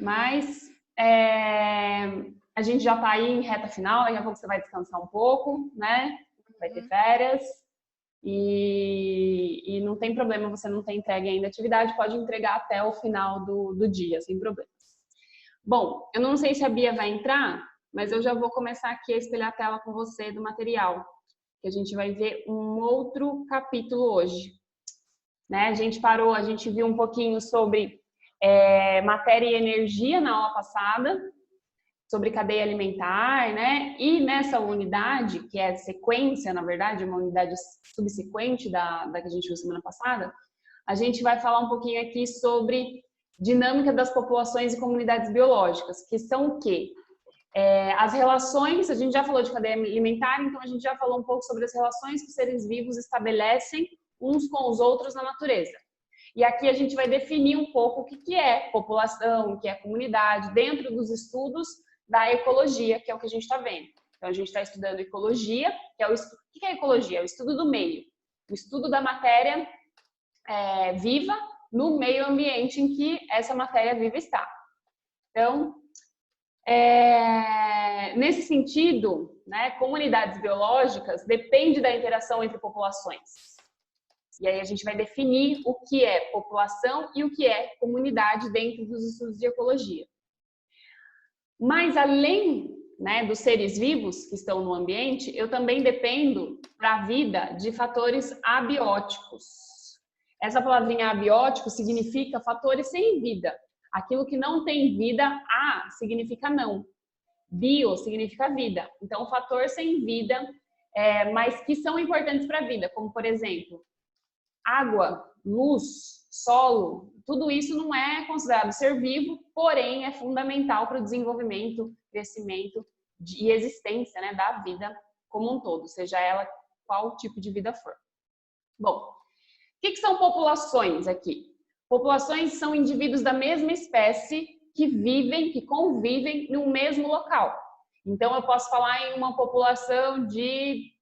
Mas a gente já está aí em reta final, daqui a pouco você vai descansar um pouco, né? Vai ter férias. E não tem problema você não ter entregue ainda a atividade, pode entregar até o final do dia, sem problemas. Bom, eu não sei se a Bia vai entrar, mas eu já vou começar aqui a espelhar a tela com você do material, que a gente vai ver um outro capítulo hoje. Né? A gente viu um pouquinho sobre matéria e energia na aula passada, sobre cadeia alimentar, né? E nessa unidade, que é sequência, na verdade, uma unidade subsequente da que a gente viu semana passada, a gente vai falar um pouquinho aqui sobre dinâmica das populações e comunidades biológicas, que são o quê? As relações, a gente já falou de cadeia alimentar, então a gente já falou um pouco sobre as relações que os seres vivos estabelecem uns com os outros na natureza. E aqui a gente vai definir um pouco o que é população, o que é comunidade, dentro dos estudos da ecologia, que é o que a gente está vendo. Então, a gente está estudando ecologia, que é o estudo... O que é ecologia? É o estudo do meio. O estudo da matéria viva no meio ambiente em que essa matéria viva está. Então, nesse sentido, né, comunidades biológicas depende da interação entre populações. E aí a gente vai definir o que é população e o que é comunidade dentro dos estudos de ecologia. Mas além, né, dos seres vivos que estão no ambiente, eu também dependo para a vida de fatores abióticos. Essa palavrinha abiótico significa fatores sem vida. Aquilo que não tem vida, a significa não. Bio significa vida. Então, fator sem vida, mas que são importantes para a vida, como por exemplo, água, luz, solo, tudo isso não é considerado ser vivo, porém é fundamental para o desenvolvimento, crescimento e existência, né, da vida como um todo, seja ela qual tipo de vida for. Bom, o que são populações aqui? Populações são indivíduos da mesma espécie que vivem, que convivem no mesmo local. Então, eu posso falar em uma população de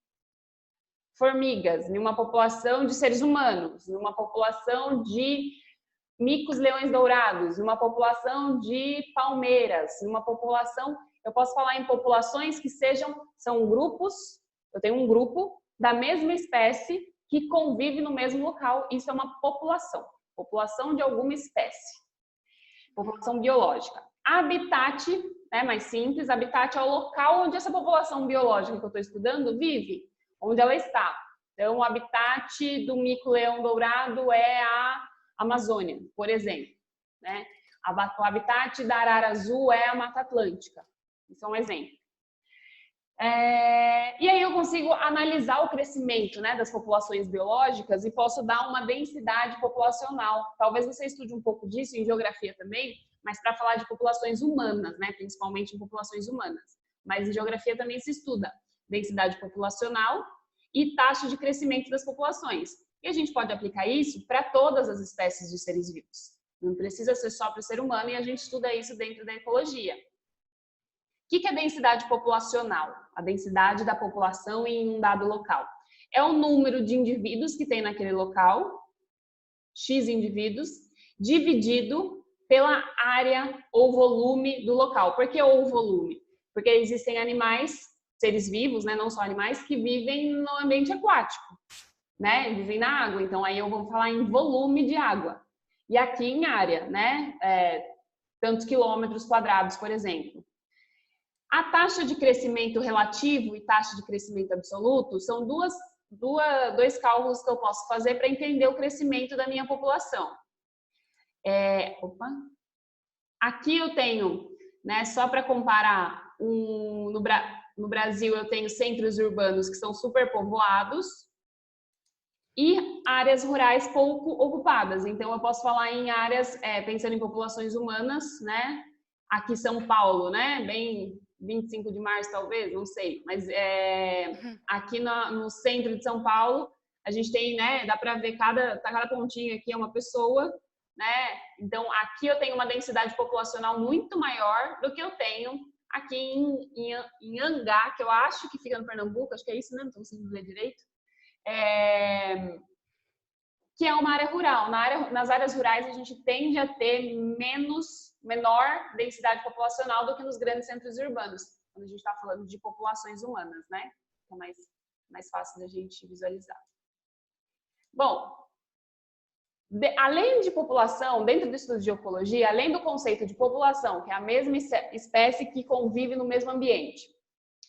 formigas, em uma população de seres humanos, numa população de micos leões dourados, numa população de palmeiras, numa população, eu posso falar em populações que são grupos, eu tenho um grupo da mesma espécie que convive no mesmo local, isso é uma população de alguma espécie, população biológica. Habitat, mais simples, habitat é o local onde essa população biológica que eu estou estudando vive, onde ela está. Então, o habitat do mico-leão dourado é a Amazônia, por exemplo. Né? O habitat da arara azul é a Mata Atlântica. Isso é um exemplo. E aí eu consigo analisar o crescimento, né, das populações biológicas e posso dar uma densidade populacional. Talvez você estude um pouco disso em geografia também, mas para falar de populações humanas, né, principalmente em populações humanas. Mas em geografia também se estuda densidade populacional e taxa de crescimento das populações. E a gente pode aplicar isso para todas as espécies de seres vivos. Não precisa ser só para o ser humano e a gente estuda isso dentro da ecologia. O que é densidade populacional? A densidade da população em um dado local. É o número de indivíduos que tem naquele local, X indivíduos, dividido pela área ou volume do local. Por que ou volume? Porque existem animais, seres vivos, né, não só animais, que vivem no ambiente aquático, né, vivem na água. Então, aí eu vou falar em volume de água. E aqui em área, né, tantos quilômetros quadrados, por exemplo. A taxa de crescimento relativo e taxa de crescimento absoluto são dois cálculos que eu posso fazer para entender o crescimento da minha população. Aqui eu tenho, né, só para comparar, no Brasil eu tenho centros urbanos que são superpovoados e áreas rurais pouco ocupadas. Então eu posso falar em áreas, pensando em populações humanas, né? Aqui São Paulo, né? Bem 25 de março talvez, não sei. Mas aqui no centro de São Paulo, a gente tem, né? Dá para ver cada pontinho aqui é uma pessoa, né? Então aqui eu tenho uma densidade populacional muito maior do que eu tenho aqui em Angá, que eu acho que fica no Pernambuco, acho que é isso, né? Não estou conseguindo ler direito. Que é uma área rural. Nas áreas rurais a gente tende a ter menos menor densidade populacional do que nos grandes centros urbanos, quando a gente está falando de populações humanas, né? É mais fácil da gente visualizar. Bom, além de população, dentro do estudo de ecologia, além do conceito de população, que é a mesma espécie que convive no mesmo ambiente,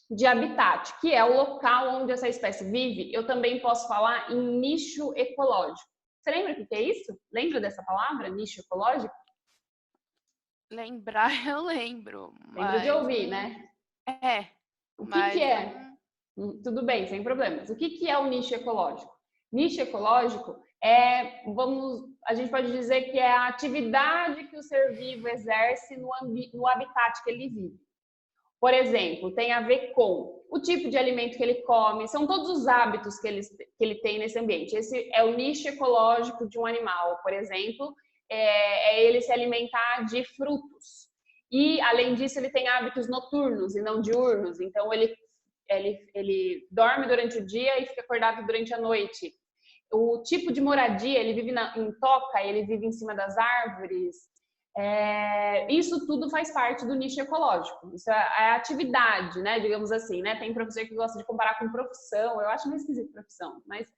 de habitat, que é o local onde essa espécie vive, eu também posso falar em nicho ecológico. Você lembra o que é isso? Lembra dessa palavra, nicho ecológico? Lembrar, eu lembro. Lembra de ouvir, né? É. O que é? Tudo bem, sem problemas. O que é o nicho ecológico? Nicho ecológico é, a gente pode dizer que é a atividade que o ser vivo exerce no habitat que ele vive. Por exemplo, tem a ver com o tipo de alimento que ele come, são todos os hábitos que ele tem nesse ambiente. Esse é o nicho ecológico de um animal, por exemplo, é ele se alimentar de frutos. E, além disso, ele tem hábitos noturnos e não diurnos, então ele dorme durante o dia e fica acordado durante a noite. O tipo de moradia, ele vive em toca, ele vive em cima das árvores. Isso tudo faz parte do nicho ecológico. Isso é a atividade, né? Digamos assim, né? Tem professor que gosta de comparar com profissão. Eu acho meio esquisito profissão, mas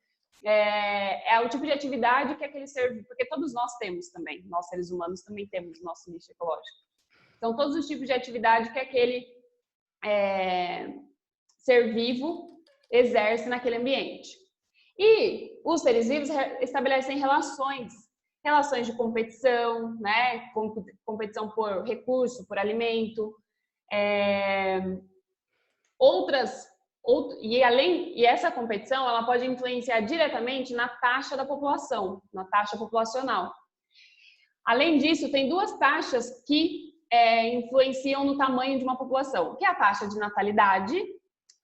é o tipo de atividade que aquele ser, porque todos nós temos também, nós seres humanos também temos nosso nicho ecológico. Então, todos os tipos de atividade que aquele ser vivo exerce naquele ambiente. E os seres vivos estabelecem relações de competição, né? Competição por recurso, por alimento, e essa competição ela pode influenciar diretamente na taxa da população, na taxa populacional. Além disso, tem duas taxas que influenciam no tamanho de uma população, que é a taxa de natalidade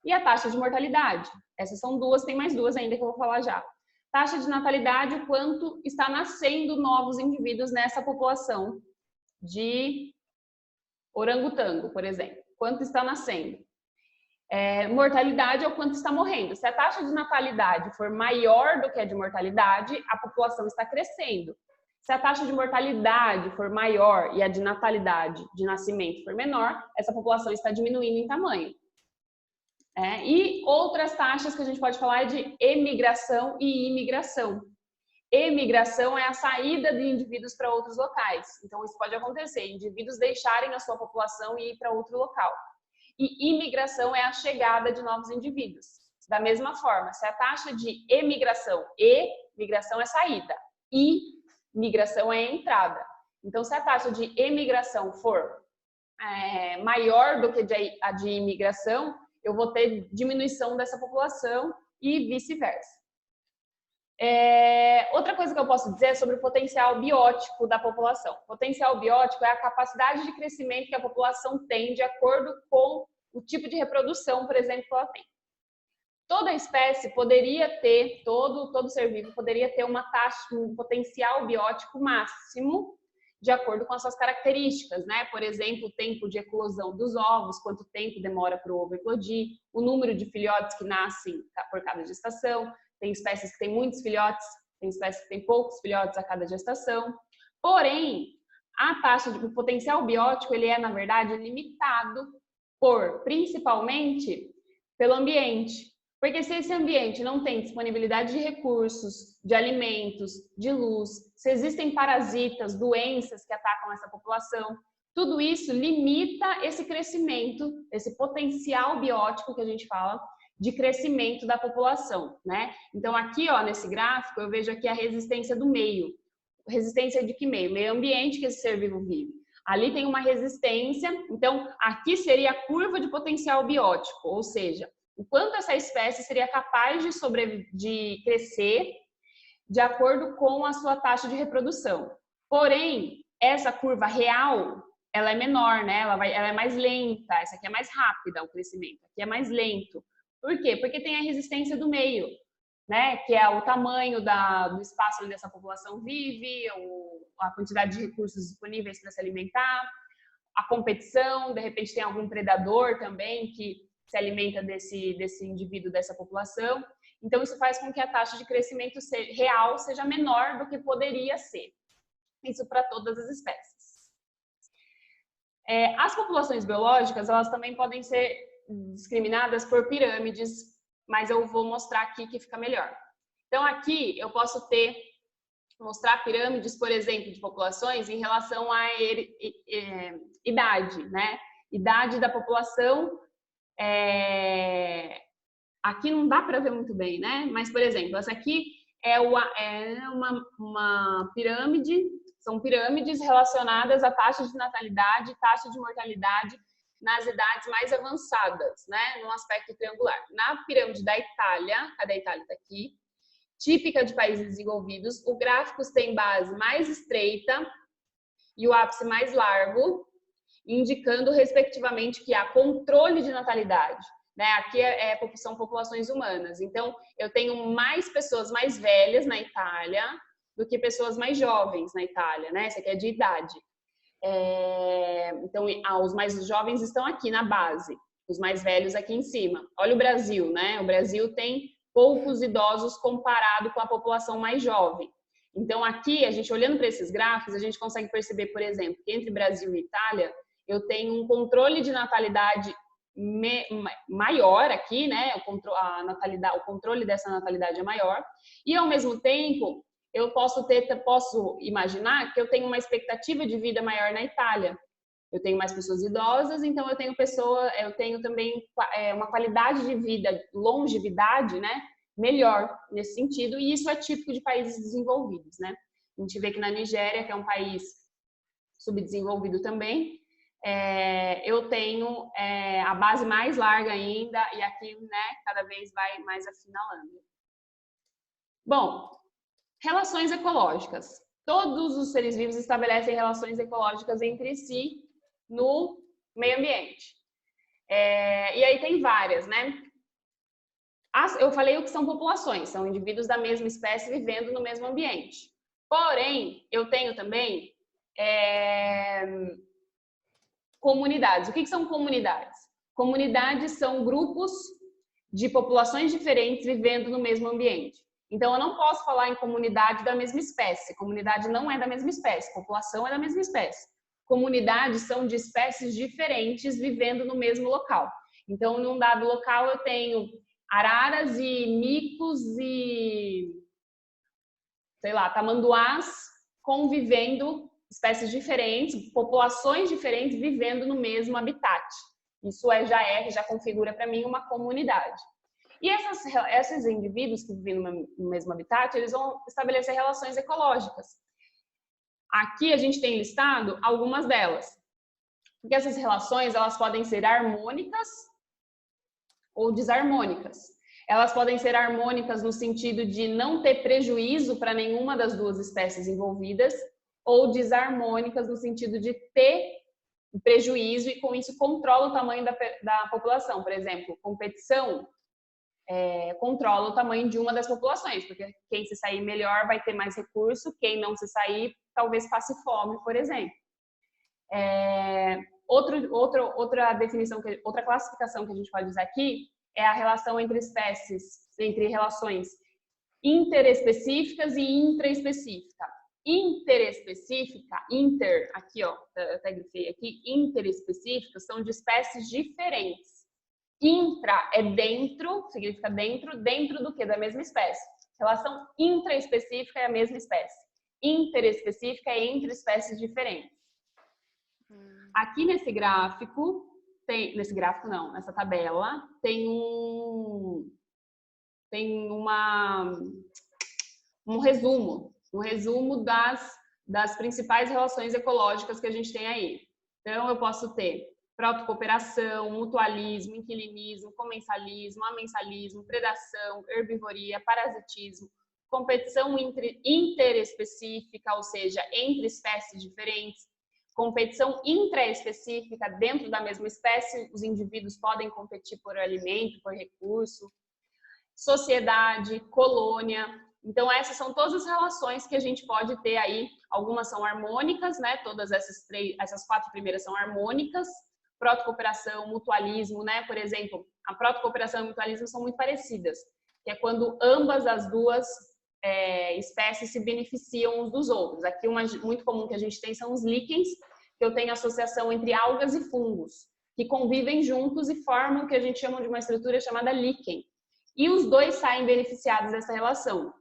e a taxa de mortalidade. Essas são duas, tem mais duas ainda que eu vou falar já. Taxa de natalidade, o quanto está nascendo novos indivíduos nessa população de orangotango, por exemplo. Quanto está nascendo. Mortalidade é o quanto está morrendo. Se a taxa de natalidade for maior do que a de mortalidade, a população está crescendo. Se a taxa de mortalidade for maior e a de natalidade, de nascimento, for menor, essa população está diminuindo em tamanho. E outras taxas que a gente pode falar é de emigração e imigração. Emigração é a saída de indivíduos para outros locais. Então, isso pode acontecer, indivíduos deixarem a sua população e ir para outro local. E imigração é a chegada de novos indivíduos. Da mesma forma, se a taxa de emigração, migração é saída, e migração é entrada. Então, se a taxa de emigração for maior do que a de imigração, eu vou ter diminuição dessa população e vice-versa. Outra coisa que eu posso dizer é sobre o potencial biótico da população. O potencial biótico é a capacidade de crescimento que a população tem de acordo com o tipo de reprodução, por exemplo, que ela tem. Toda espécie poderia ter, todo ser vivo poderia ter uma taxa, um potencial biótico máximo de acordo com as suas características, né? Por exemplo, o tempo de eclosão dos ovos, quanto tempo demora para o ovo eclodir, o número de filhotes que nascem por cada gestação. Tem espécies que têm muitos filhotes, tem espécies que têm poucos filhotes a cada gestação. Porém, a taxa de potencial biótico, ele é, na verdade, limitado principalmente pelo ambiente. Porque se esse ambiente não tem disponibilidade de recursos, de alimentos, de luz, se existem parasitas, doenças que atacam essa população, tudo isso limita esse crescimento, esse potencial biótico que a gente fala, de crescimento da população, né? Então, aqui, ó, nesse gráfico, eu vejo aqui a resistência do meio. Resistência de que meio? Meio ambiente que esse ser vivo vive. Ali tem uma resistência, então, aqui seria a curva de potencial biótico, ou seja, o quanto essa espécie seria capaz de crescer de acordo com a sua taxa de reprodução. Porém, essa curva real, ela é menor, né? Ela é mais lenta, essa aqui é mais rápida o crescimento, aqui é mais lento. Por quê? Porque tem a resistência do meio, né? Que é o tamanho do espaço onde essa população vive, a quantidade de recursos disponíveis para se alimentar, a competição, de repente tem algum predador também que se alimenta desse indivíduo, dessa população. Então, isso faz com que a taxa de crescimento real seja menor do que poderia ser. Isso para todas as espécies. As populações biológicas, elas também podem ser discriminadas por pirâmides, mas eu vou mostrar aqui que fica melhor. Então, aqui eu posso mostrar pirâmides, por exemplo, de populações em relação à idade, né? Idade da população, aqui não dá para ver muito bem, né? Mas, por exemplo, essa aqui é uma pirâmide, são pirâmides relacionadas à taxa de natalidade e taxa de mortalidade nas idades mais avançadas, né? Num aspecto triangular. Na pirâmide da Itália, cadê a Itália? Está aqui. Típica de países desenvolvidos, o gráfico tem base mais estreita e o ápice mais largo, indicando, respectivamente, que há controle de natalidade. Né? Aqui são populações humanas. Então, eu tenho mais pessoas mais velhas na Itália do que pessoas mais jovens na Itália. Né? Essa aqui é de idade. Então, os mais jovens estão aqui na base, os mais velhos aqui em cima. Olha o Brasil, né? O Brasil tem poucos idosos comparado com a população mais jovem. Então, aqui, a gente olhando para esses gráficos, a gente consegue perceber, por exemplo, que entre Brasil e Itália, eu tenho um controle de natalidade maior aqui, né? O controle dessa natalidade é maior. E, ao mesmo tempo, eu posso imaginar que eu tenho uma expectativa de vida maior na Itália. Eu tenho mais pessoas idosas, então eu tenho também uma qualidade de vida, longevidade, né, melhor nesse sentido, e isso é típico de países desenvolvidos, né? A gente vê que na Nigéria, que é um país subdesenvolvido também, eu tenho a base mais larga ainda, e aqui, né, cada vez vai mais afinalando. Bom, relações ecológicas. Todos os seres vivos estabelecem relações ecológicas entre si no meio ambiente. E aí tem várias, né? Eu falei o que são populações, são indivíduos da mesma espécie vivendo no mesmo ambiente. Porém, eu tenho também comunidades. O que são comunidades? Comunidades são grupos de populações diferentes vivendo no mesmo ambiente. Então, eu não posso falar em comunidade da mesma espécie. Comunidade não é da mesma espécie, população é da mesma espécie. Comunidades são de espécies diferentes vivendo no mesmo local. Então, num dado local, eu tenho araras e micos e, sei lá, tamanduás convivendo, espécies diferentes, populações diferentes vivendo no mesmo habitat. Isso já configura para mim uma comunidade. E esses indivíduos que vivem no mesmo habitat, eles vão estabelecer relações ecológicas. Aqui a gente tem listado algumas delas. Porque essas relações, elas podem ser harmônicas ou desarmônicas. Elas podem ser harmônicas no sentido de não ter prejuízo para nenhuma das duas espécies envolvidas, ou desarmônicas no sentido de ter prejuízo e com isso controla o tamanho da população. Por exemplo, competição controla o tamanho de uma das populações, porque quem se sair melhor vai ter mais recurso, quem não se sair talvez passe fome, por exemplo. Outra definição, outra classificação que a gente pode usar aqui é a relação entre espécies, entre relações interespecíficas e intraespecífica. Interespecífica, aqui ó, eu até grifei aqui, interespecíficas são de espécies diferentes. Intra é dentro, significa dentro do que? Da mesma espécie. Relação intraespecífica é a mesma espécie. Interespecífica é entre espécies diferentes. Aqui nesse gráfico, nessa tabela, tem um resumo das principais relações ecológicas que a gente tem aí. Então, eu posso ter protocooperação, mutualismo, inquilinismo, comensalismo, amensalismo, predação, herbivoria, parasitismo, competição interespecífica, ou seja, entre espécies diferentes, competição intraespecífica, dentro da mesma espécie, os indivíduos podem competir por alimento, por recurso, sociedade, colônia. Então, essas são todas as relações que a gente pode ter aí. Algumas são harmônicas, né? Todas essas 4 primeiras são harmônicas. Protocooperação, mutualismo, né? Por exemplo, a protocooperação e o mutualismo são muito parecidas, que é quando ambas as duas espécies se beneficiam uns dos outros. Aqui uma muito comum que a gente tem são os líquens, que eu tenho associação entre algas e fungos, que convivem juntos e formam o que a gente chama de uma estrutura chamada líquen. E os dois saem beneficiados dessa relação.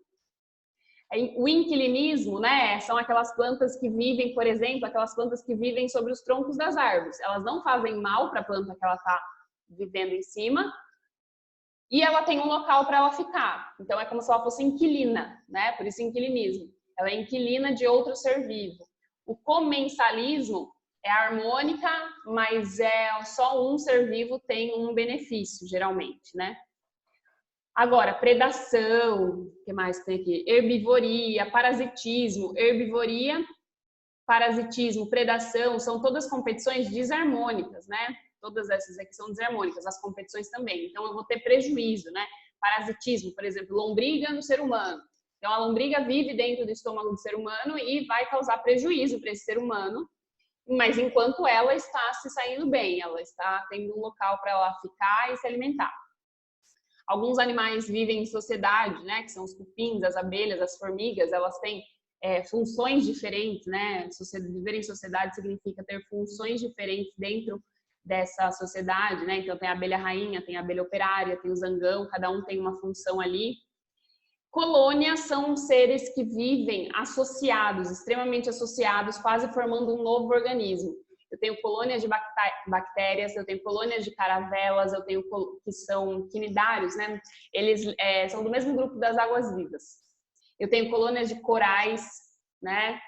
O inquilinismo, né, são aquelas plantas que vivem, por exemplo, aquelas plantas que vivem sobre os troncos das árvores. Elas não fazem mal para a planta que ela está vivendo em cima e ela tem um local para ela ficar. Então é como se ela fosse inquilina, né? Por isso inquilinismo. Ela é inquilina de outro ser vivo. O comensalismo é harmônica, mas só um ser vivo tem um benefício, geralmente, né? Agora, predação, o que mais tem aqui? Herbivoria, parasitismo. Herbivoria, parasitismo, predação, são todas competições desarmônicas, né? Todas essas aqui são desarmônicas, as competições também. Então, eu vou ter prejuízo, né? Parasitismo, por exemplo, lombriga no ser humano. Então, a lombriga vive dentro do estômago do ser humano e vai causar prejuízo para esse ser humano, mas enquanto ela está se saindo bem, ela está tendo um local para ela ficar e se alimentar. Alguns animais vivem em sociedade, né, que são os cupins, as abelhas, as formigas, elas têm funções diferentes, né? Viver em sociedade significa ter funções diferentes dentro dessa sociedade, né? Então tem a abelha rainha, tem a abelha operária, tem o zangão, cada um tem uma função ali. Colônias são seres que vivem associados, extremamente associados, quase formando um novo organismo. Eu tenho colônias de bactérias, eu tenho colônias de caravelas, eu tenho que são quinidários, né? Eles são do mesmo grupo das águas-vivas. Eu tenho colônias de corais, né?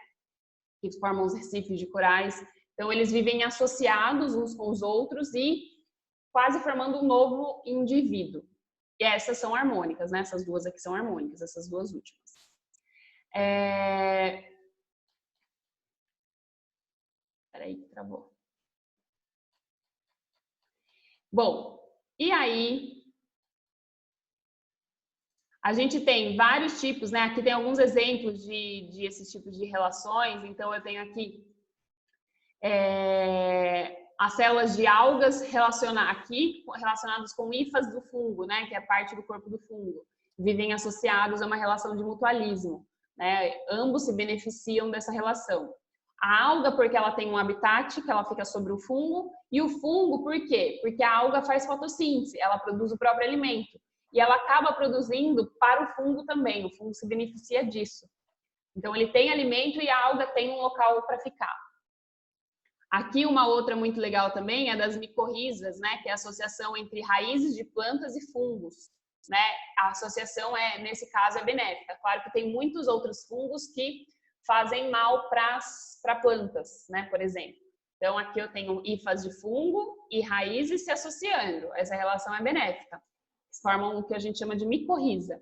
Que formam os recifes de corais. Então, eles vivem associados uns com os outros e quase formando um novo indivíduo. E essas são harmônicas, né? Essas duas aqui são harmônicas, essas duas últimas. Peraí, travou. Bom, e aí a gente tem vários tipos, né? Aqui tem alguns exemplos de esses tipos de relações. Então, eu tenho aqui as células de algas relacionadas com hifas do fungo, né? Que é parte do corpo do fungo. Vivem associados a uma relação de mutualismo, né? Ambos se beneficiam dessa relação. A alga, porque ela tem um habitat, que ela fica sobre o fungo, e o fungo, por quê? Porque a alga faz fotossíntese, ela produz o próprio alimento, e ela acaba produzindo para o fungo também, o fungo se beneficia disso. Então, ele tem alimento e a alga tem um local para ficar. Aqui, uma outra muito legal também é das micorrizas, né? Que é a associação entre raízes de plantas e fungos, né? A associação, nesse caso, é benéfica. Claro que tem muitos outros fungos que fazem mal para plantas, né, por exemplo. Então, aqui eu tenho hifas de fungo e raízes se associando. Essa relação é benéfica. Formam o que a gente chama de micorriza.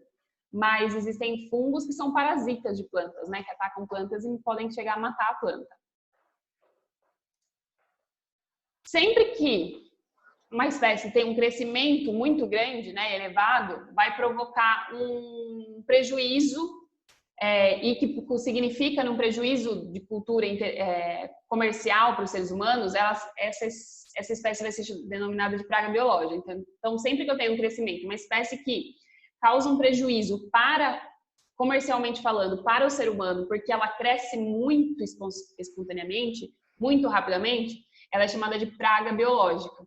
Mas existem fungos que são parasitas de plantas, né, que atacam plantas e podem chegar a matar a planta. Sempre que uma espécie tem um crescimento muito grande, né, elevado, vai provocar um prejuízo e que significa um prejuízo de cultura comercial para os seres humanos, essa espécie vai ser denominada de praga biológica. Então, sempre que eu tenho um crescimento, uma espécie que causa um prejuízo comercialmente falando, para o ser humano, porque ela cresce muito espontaneamente, muito rapidamente, ela é chamada de praga biológica.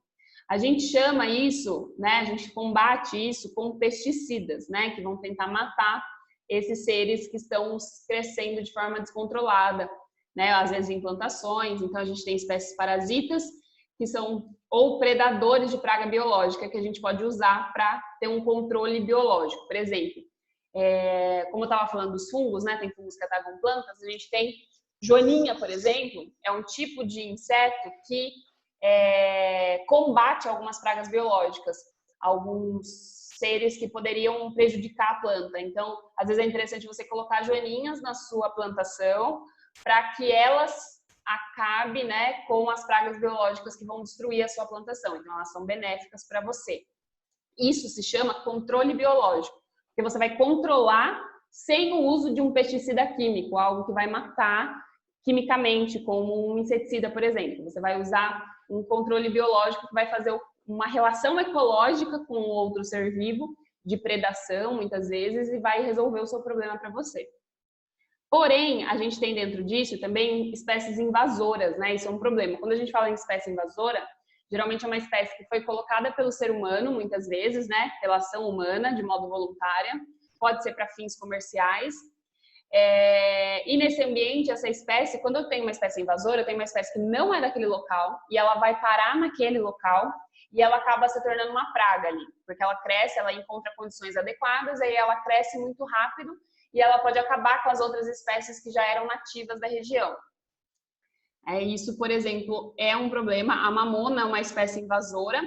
A gente chama isso, né, a gente combate isso com pesticidas, né, que vão tentar matar esses seres que estão crescendo de forma descontrolada, né? Às vezes em plantações. Então, a gente tem espécies parasitas, que são ou predadores de praga biológica, que a gente pode usar para ter um controle biológico. Por exemplo, como eu estava falando dos fungos, né? Tem fungos que atacam plantas, a gente tem joaninha, por exemplo, é um tipo de inseto que combate algumas pragas biológicas, alguns seres que poderiam prejudicar a planta. Então, às vezes é interessante você colocar joaninhas na sua plantação para que elas acabem, né, com as pragas biológicas que vão destruir a sua plantação. Então, elas são benéficas para você. Isso se chama controle biológico, porque você vai controlar sem o uso de um pesticida químico, algo que vai matar quimicamente, como um inseticida, por exemplo. Você vai usar um controle biológico que vai fazer uma relação ecológica com outro ser vivo, de predação, muitas vezes, e vai resolver o seu problema para você. Porém, a gente tem dentro disso também espécies invasoras, né? Isso é um problema. Quando a gente fala em espécie invasora, geralmente é uma espécie que foi colocada pelo ser humano, muitas vezes, né? Pela ação humana, de modo voluntária. Pode ser para fins comerciais. E nesse ambiente, essa espécie, quando eu tenho uma espécie invasora, eu tenho uma espécie que não é daquele local e ela vai parar naquele local e ela acaba se tornando uma praga ali, porque ela cresce, ela encontra condições adequadas, aí ela cresce muito rápido e ela pode acabar com as outras espécies que já eram nativas da região. Isso, por exemplo, é um problema. A mamona é uma espécie invasora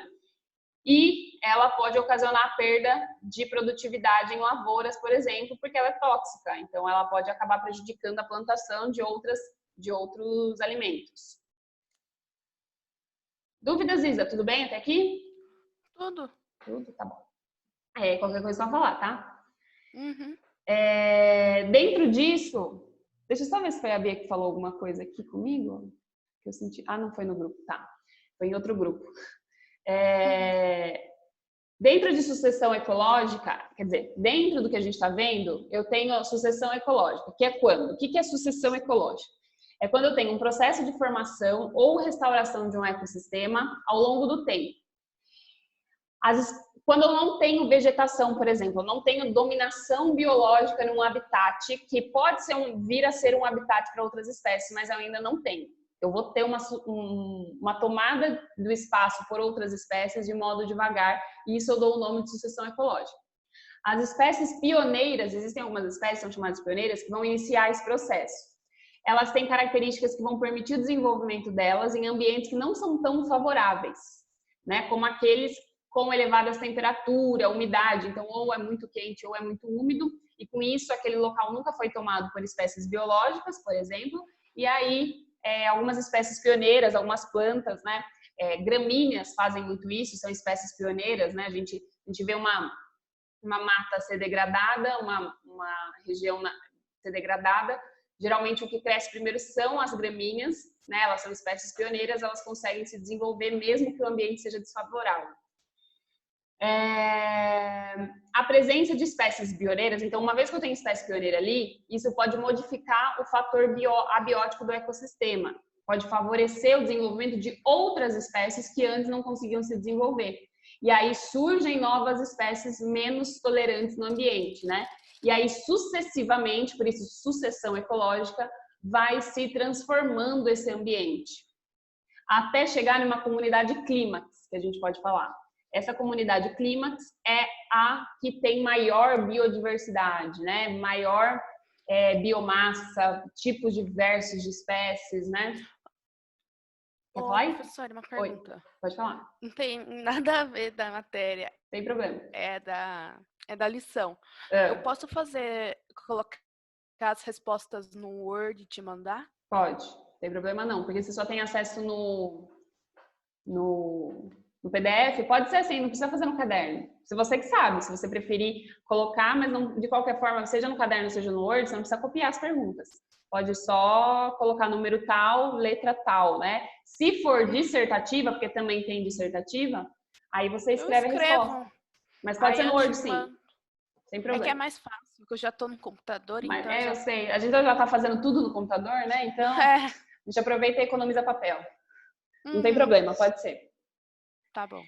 e ela pode ocasionar a perda de produtividade em lavouras, por exemplo, porque ela é tóxica. Então, ela pode acabar prejudicando a plantação de outros alimentos. Dúvidas, Isa? Tudo bem até aqui? Tudo. Tudo, tá bom. Qualquer coisa é só falar, tá? Uhum. Dentro disso, deixa eu só ver se foi a Bia que falou alguma coisa aqui comigo. Que eu senti. Ah, não foi no grupo, tá. Foi em outro grupo. Dentro de sucessão ecológica, quer dizer, dentro do que a gente está vendo, eu tenho a sucessão ecológica, que é quando? O que é sucessão ecológica? É quando eu tenho um processo de formação ou restauração de um ecossistema ao longo do tempo. Quando eu não tenho vegetação, por exemplo, eu não tenho dominação biológica num habitat, que pode vir a ser um habitat para outras espécies, mas eu ainda não tenho. Eu vou ter uma tomada do espaço por outras espécies de modo devagar, e isso eu dou o nome de sucessão ecológica. As espécies pioneiras, existem algumas espécies que são chamadas pioneiras, que vão iniciar esse processo. Elas têm características que vão permitir o desenvolvimento delas em ambientes que não são tão favoráveis, né? Como aqueles com elevadas temperaturas, umidade, então ou é muito quente ou é muito úmido, e com isso aquele local nunca foi tomado por espécies biológicas, por exemplo, e aí algumas espécies pioneiras, algumas plantas, né, gramíneas fazem muito isso, são espécies pioneiras, né, a gente vê uma mata ser degradada, uma região ser degradada, geralmente o que cresce primeiro são as gramíneas, né, elas são espécies pioneiras, elas conseguem se desenvolver mesmo que o ambiente seja desfavorável. A presença de espécies pioneiras, então uma vez que eu tenho espécie pioneira ali, isso pode modificar o fator abiótico do ecossistema, pode favorecer o desenvolvimento de outras espécies que antes não conseguiam se desenvolver. E aí surgem novas espécies menos tolerantes no ambiente, né? E aí sucessivamente, por isso sucessão ecológica, vai se transformando esse ambiente, até chegar numa comunidade clímax, que a gente pode falar. Essa comunidade clímax é a que tem maior biodiversidade, né? Maior biomassa, tipos diversos de espécies, né? Quer falar aí? Professora, uma pergunta. Oi, pode falar. Não tem nada a ver da matéria. Tem problema. É da lição. É. Eu posso colocar as respostas no Word e te mandar? Pode, não tem problema não, porque você só tem acesso no PDF, pode ser assim, não precisa fazer no caderno. Se você que sabe, se você preferir colocar, mas não, de qualquer forma, seja no caderno, seja no Word, você não precisa copiar as perguntas. Pode só colocar número tal, letra tal, né? Se for dissertativa, porque também tem dissertativa, aí você escreve a resposta. Mas pode ser no Word, sim. Sem problema. É que é mais fácil, porque eu já estou no computador, mas, então... eu sei. A gente já está fazendo tudo no computador, né? Então, a gente aproveita e economiza papel. Não tem problema, pode ser. Tá bom.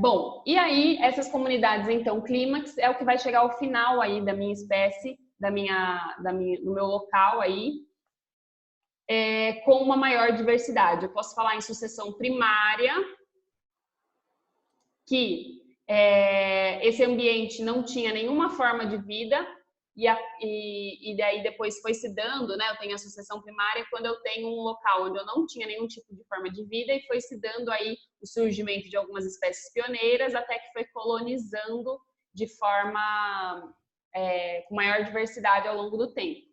Bom, e aí essas comunidades, então, clímax é o que vai chegar ao final aí da minha espécie, do meu local aí, com uma maior diversidade. Eu posso falar em sucessão primária, que esse ambiente não tinha nenhuma forma de vida, e daí depois foi se dando, né? Eu tenho a sucessão primária quando eu tenho um local onde eu não tinha nenhum tipo de forma de vida e foi se dando aí o surgimento de algumas espécies pioneiras até que foi colonizando de forma com maior diversidade ao longo do tempo.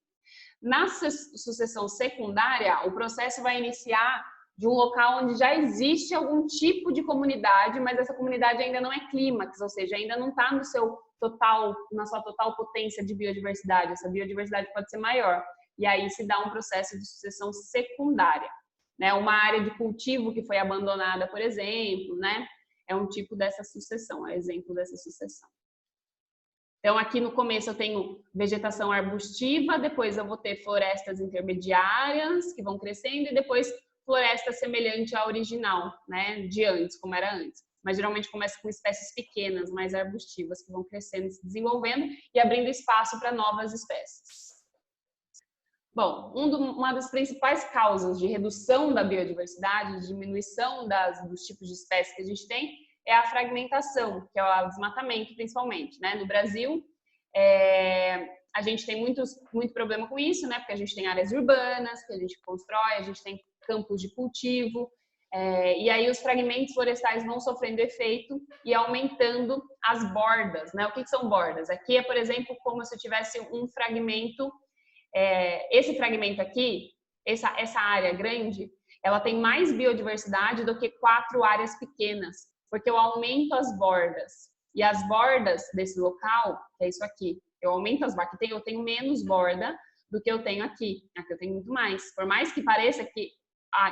Na sucessão secundária, o processo vai iniciar de um local onde já existe algum tipo de comunidade, mas essa comunidade ainda não é clímax, ou seja, ainda não está na sua total potência de biodiversidade. Essa biodiversidade pode ser maior. E aí se dá um processo de sucessão secundária, né? Uma área de cultivo que foi abandonada, por exemplo, né? É um tipo dessa sucessão, é exemplo dessa sucessão. Então, aqui no começo eu tenho vegetação arbustiva, depois eu vou ter florestas intermediárias que vão crescendo e depois floresta semelhante à original, né, de antes, como era antes. Mas geralmente começa com espécies pequenas, mais arbustivas, que vão crescendo, se desenvolvendo e abrindo espaço para novas espécies. Bom, uma das principais causas de redução da biodiversidade, de diminuição dos tipos de espécies que a gente tem, é a fragmentação, que é o desmatamento, principalmente, né? No Brasil, a gente tem muito problema com isso, né? Porque a gente tem áreas urbanas que a gente constrói, a gente tem campos de cultivo, e aí os fragmentos florestais vão sofrendo efeito e aumentando as bordas, né? O que são bordas? Aqui é, por exemplo, como se eu tivesse um fragmento, esse fragmento aqui, essa área grande, ela tem mais biodiversidade do que 4 áreas pequenas, porque eu aumento as bordas. E as bordas desse local, que é isso aqui, eu aumento as bordas, eu tenho menos borda do que eu tenho aqui. Aqui eu tenho muito mais. Por mais que pareça que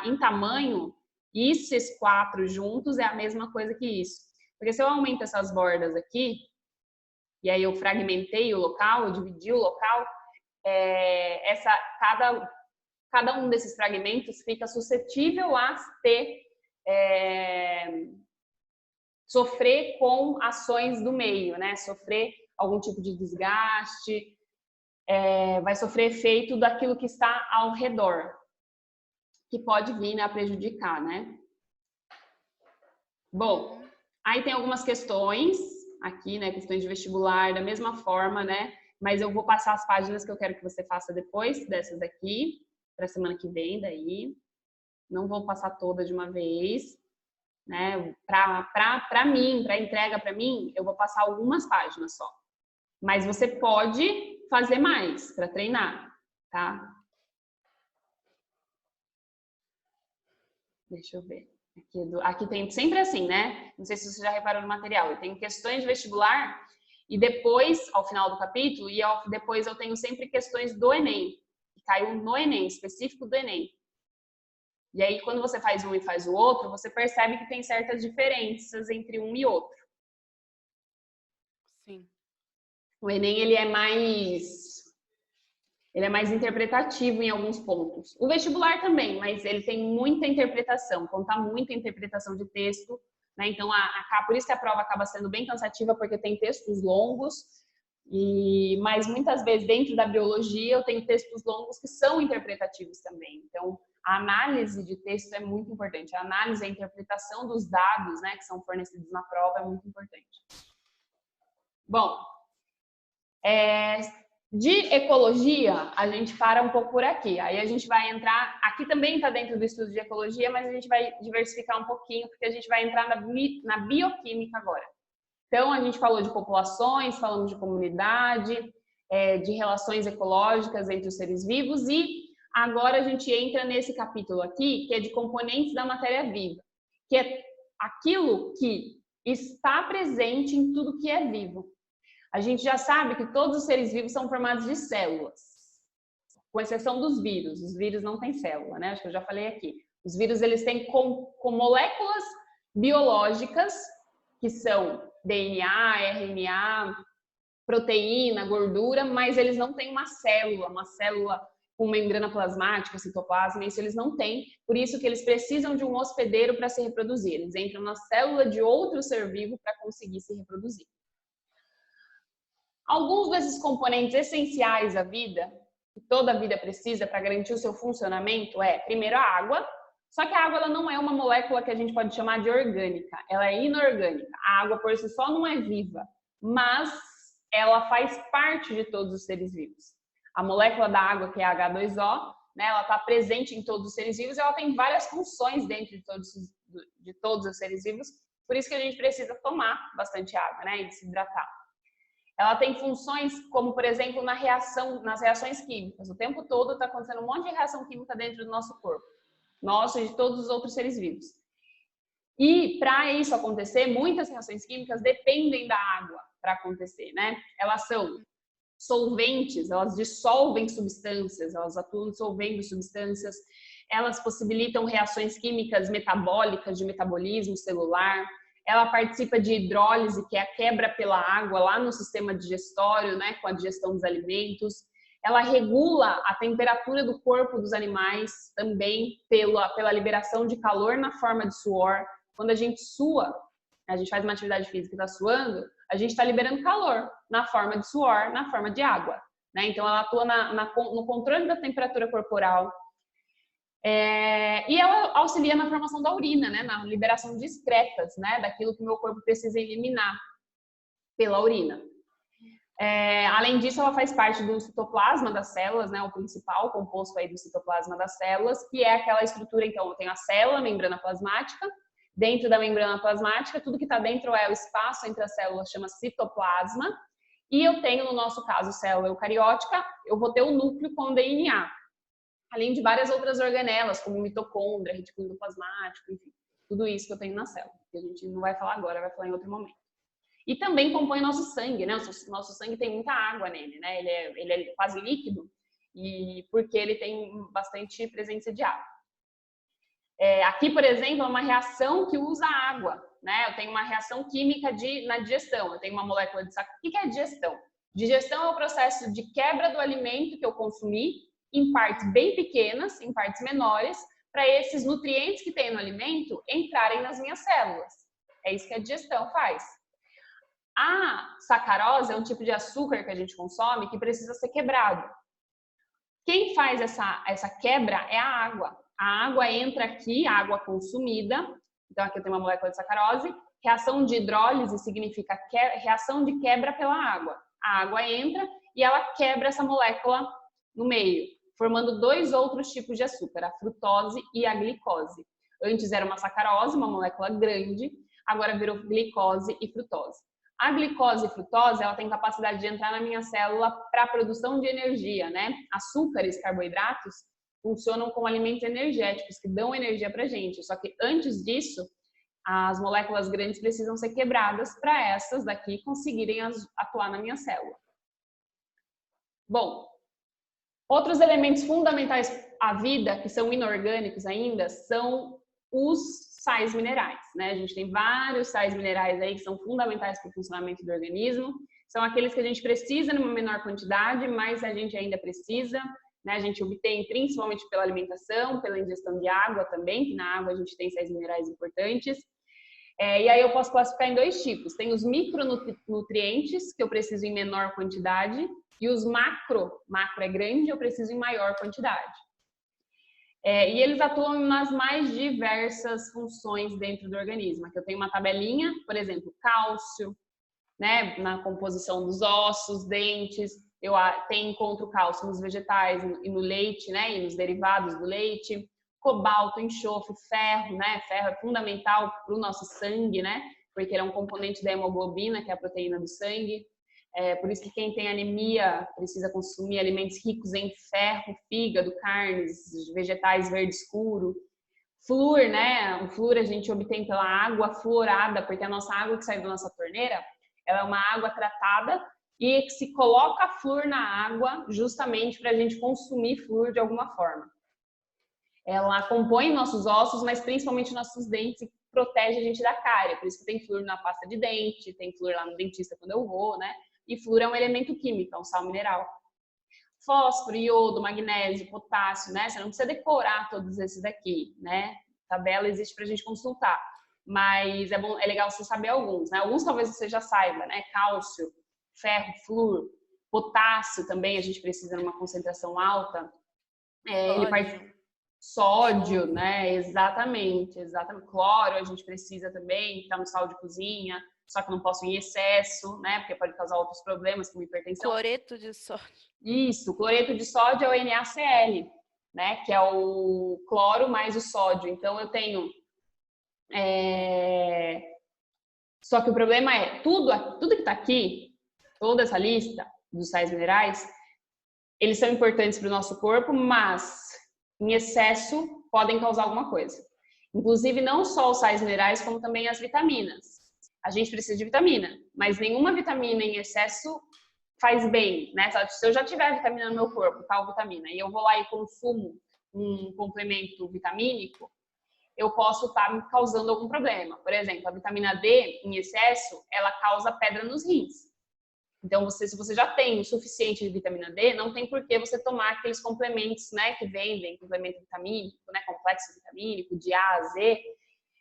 em tamanho, esses 4 juntos é a mesma coisa que isso. Porque se eu aumento essas bordas aqui, e aí eu fragmentei o local, eu dividi o local, cada um desses fragmentos fica suscetível a sofrer com ações do meio, né? Sofrer algum tipo de desgaste, vai sofrer efeito daquilo que está ao redor, que pode vir a prejudicar, né? Bom, aí tem algumas questões aqui, né? Questões de vestibular, da mesma forma, né? Mas eu vou passar as páginas que eu quero que você faça depois dessas aqui, para a semana que vem, daí. Não vou passar toda de uma vez, né? Para mim, para entrega para mim, eu vou passar algumas páginas só. Mas você pode fazer mais para treinar, tá? Deixa eu ver. Aqui tem sempre assim, né? Não sei se você já reparou no material. Eu tenho questões de vestibular e depois, ao final do capítulo, depois eu tenho sempre questões do Enem. Que caiu no Enem, específico do Enem. E aí, quando você faz um e faz o outro, você percebe que tem certas diferenças entre um e outro. Sim. O Enem, ele é mais interpretativo em alguns pontos. O vestibular também, mas ele tem muita interpretação, conta muita interpretação de texto, né? Então, por isso que a prova acaba sendo bem cansativa, porque tem textos longos, mas muitas vezes dentro da biologia eu tenho textos longos que são interpretativos também. Então, a análise de texto é muito importante. A análise, a interpretação dos dados, né, que são fornecidos na prova é muito importante. Bom, de ecologia, a gente para um pouco por aqui. Aí a gente vai entrar... Aqui também está dentro do estudo de ecologia, mas a gente vai diversificar um pouquinho, porque a gente vai entrar na bioquímica agora. Então, a gente falou de populações, falamos de comunidade, de relações ecológicas entre os seres vivos e agora a gente entra nesse capítulo aqui, que é de componentes da matéria viva, que é aquilo que está presente em tudo que é vivo. A gente já sabe que todos os seres vivos são formados de células, com exceção dos vírus. Os vírus não têm célula, né? Acho que eu já falei aqui. Os vírus, eles têm com moléculas biológicas, que são DNA, RNA, proteína, gordura, mas eles não têm uma célula com membrana plasmática, citoplasma, isso eles não têm. Por isso que eles precisam de um hospedeiro para se reproduzir. Eles entram na célula de outro ser vivo para conseguir se reproduzir. Alguns desses componentes essenciais à vida, que toda a vida precisa para garantir o seu funcionamento, primeiro, a água. Só que a água ela não é uma molécula que a gente pode chamar de orgânica, ela é inorgânica. A água por si só não é viva, mas ela faz parte de todos os seres vivos. A molécula da água, que é a H2O, né, ela está presente em todos os seres vivos e ela tem várias funções dentro de todos os seres vivos, por isso que a gente precisa tomar bastante água, né, e se hidratar. Ela tem funções como, por exemplo, nas reações químicas. O tempo todo está acontecendo um monte de reação química dentro do nosso corpo. Nosso e de todos os outros seres vivos. E para isso acontecer, muitas reações químicas dependem da água para acontecer, né? Elas são solventes, elas dissolvem substâncias, elas atuam dissolvendo substâncias, elas possibilitam reações químicas metabólicas, de metabolismo celular, Ela participa de hidrólise, que é a quebra pela água lá no sistema digestório, né, com a digestão dos alimentos. Ela regula a temperatura do corpo dos animais também pela liberação de calor na forma de suor. Quando a gente sua, a gente faz uma atividade física e está suando, a gente está liberando calor na forma de suor, na forma de água, né? Então, ela atua no controle da temperatura corporal. E ela auxilia na formação da urina, né? Na liberação de excretas, né? Daquilo que o meu corpo precisa eliminar pela urina. Além disso, ela faz parte do citoplasma das células, né? O principal composto aí do citoplasma das células, que é aquela estrutura, então, eu tenho a célula, a membrana plasmática. Dentro da membrana plasmática, tudo que está dentro é o espaço entre as células, chama citoplasma. E eu tenho, no nosso caso, célula eucariótica, eu vou ter o núcleo com DNA. Além de várias outras organelas, como mitocôndria, retículo endoplasmático, enfim. Tudo isso que eu tenho na célula, que a gente não vai falar agora, vai falar em outro momento. E também compõe nosso sangue, né? O nosso sangue tem muita água nele, né? Ele é quase líquido, e porque ele tem bastante presença de água. Aqui, por exemplo, é uma reação que usa água, né? Eu tenho uma reação química na digestão. Eu tenho uma molécula de sacarose. O que é digestão? Digestão é o processo de quebra do alimento que eu consumi em partes bem pequenas, em partes menores, para esses nutrientes que tem no alimento entrarem nas minhas células. É isso que a digestão faz. A sacarose é um tipo de açúcar que a gente consome que precisa ser quebrado. Quem faz essa quebra é a água. A água entra aqui, a água consumida. Então, aqui eu tenho uma molécula de sacarose. Reação de hidrólise significa reação de quebra pela água. A água entra e ela quebra essa molécula no meio, formando dois outros tipos de açúcar, a frutose e a glicose. Antes era uma sacarose, uma molécula grande, agora virou glicose e frutose. A glicose e frutose, ela tem capacidade de entrar na minha célula para a produção de energia, né? Açúcares, carboidratos, funcionam como alimentos energéticos que dão energia para a gente. Só que antes disso, as moléculas grandes precisam ser quebradas para essas daqui conseguirem atuar na minha célula. Bom, outros elementos fundamentais à vida, que são inorgânicos ainda, são os sais minerais, né? A gente tem vários sais minerais aí que são fundamentais para o funcionamento do organismo. São aqueles que a gente precisa numa menor quantidade, mas a gente ainda precisa, né? A gente obtém principalmente pela alimentação, pela ingestão de água também, que na água a gente tem sais minerais importantes. E aí eu posso classificar em dois tipos. Tem os micronutrientes, que eu preciso em menor quantidade, e os macro é grande, eu preciso em maior quantidade. E eles atuam nas mais diversas funções dentro do organismo. Aqui eu tenho uma tabelinha, por exemplo, cálcio, né, na composição dos ossos, dentes. Eu encontro cálcio nos vegetais e no leite, né, e nos derivados do leite. Cobalto, enxofre, ferro, né? Ferro é fundamental para o nosso sangue, né? Porque ele é um componente da hemoglobina, que é a proteína do sangue. Por isso que quem tem anemia precisa consumir alimentos ricos em ferro, fígado, carnes, vegetais verde escuro. Flúor, né? O flúor a gente obtém pela água fluorada, porque a nossa água que sai da nossa torneira, ela é uma água tratada e que se coloca flúor na água justamente para a gente consumir flúor de alguma forma. Ela compõe nossos ossos, mas principalmente nossos dentes e protege a gente da cárie. Por isso que tem flúor na pasta de dente, tem flúor lá no dentista quando eu vou, né? E flúor é um elemento químico, é um sal mineral. Fósforo, iodo, magnésio, potássio, né? Você não precisa decorar todos esses daqui, né? A tabela existe pra gente consultar. Mas é legal você saber alguns, né? Alguns talvez você já saiba, né? Cálcio, ferro, flúor, potássio também a gente precisa numa concentração alta. Ele faz sódio, né? Exatamente. Cloro a gente precisa também, que tá no sal de cozinha, só que não posso em excesso, né? Porque pode causar outros problemas, como hipertensão. Cloreto de sódio. Isso, cloreto de sódio é o NaCl, né? Que é o cloro mais o sódio. Então eu tenho... Só que o problema é, tudo que tá aqui, toda essa lista dos sais minerais, eles são importantes para o nosso corpo, mas em excesso podem causar alguma coisa. Inclusive, não só os sais minerais, como também as vitaminas. A gente precisa de vitamina, mas nenhuma vitamina em excesso faz bem, né? Se eu já tiver vitamina no meu corpo, tal vitamina, e eu vou lá e consumo um complemento vitamínico, eu posso estar me causando algum problema. Por exemplo, a vitamina D em excesso, ela causa pedra nos rins. Então, se você já tem o suficiente de vitamina D, não tem por que você tomar aqueles complementos, né, que vendem, complemento vitamínico, né, complexo vitamínico, de A a Z.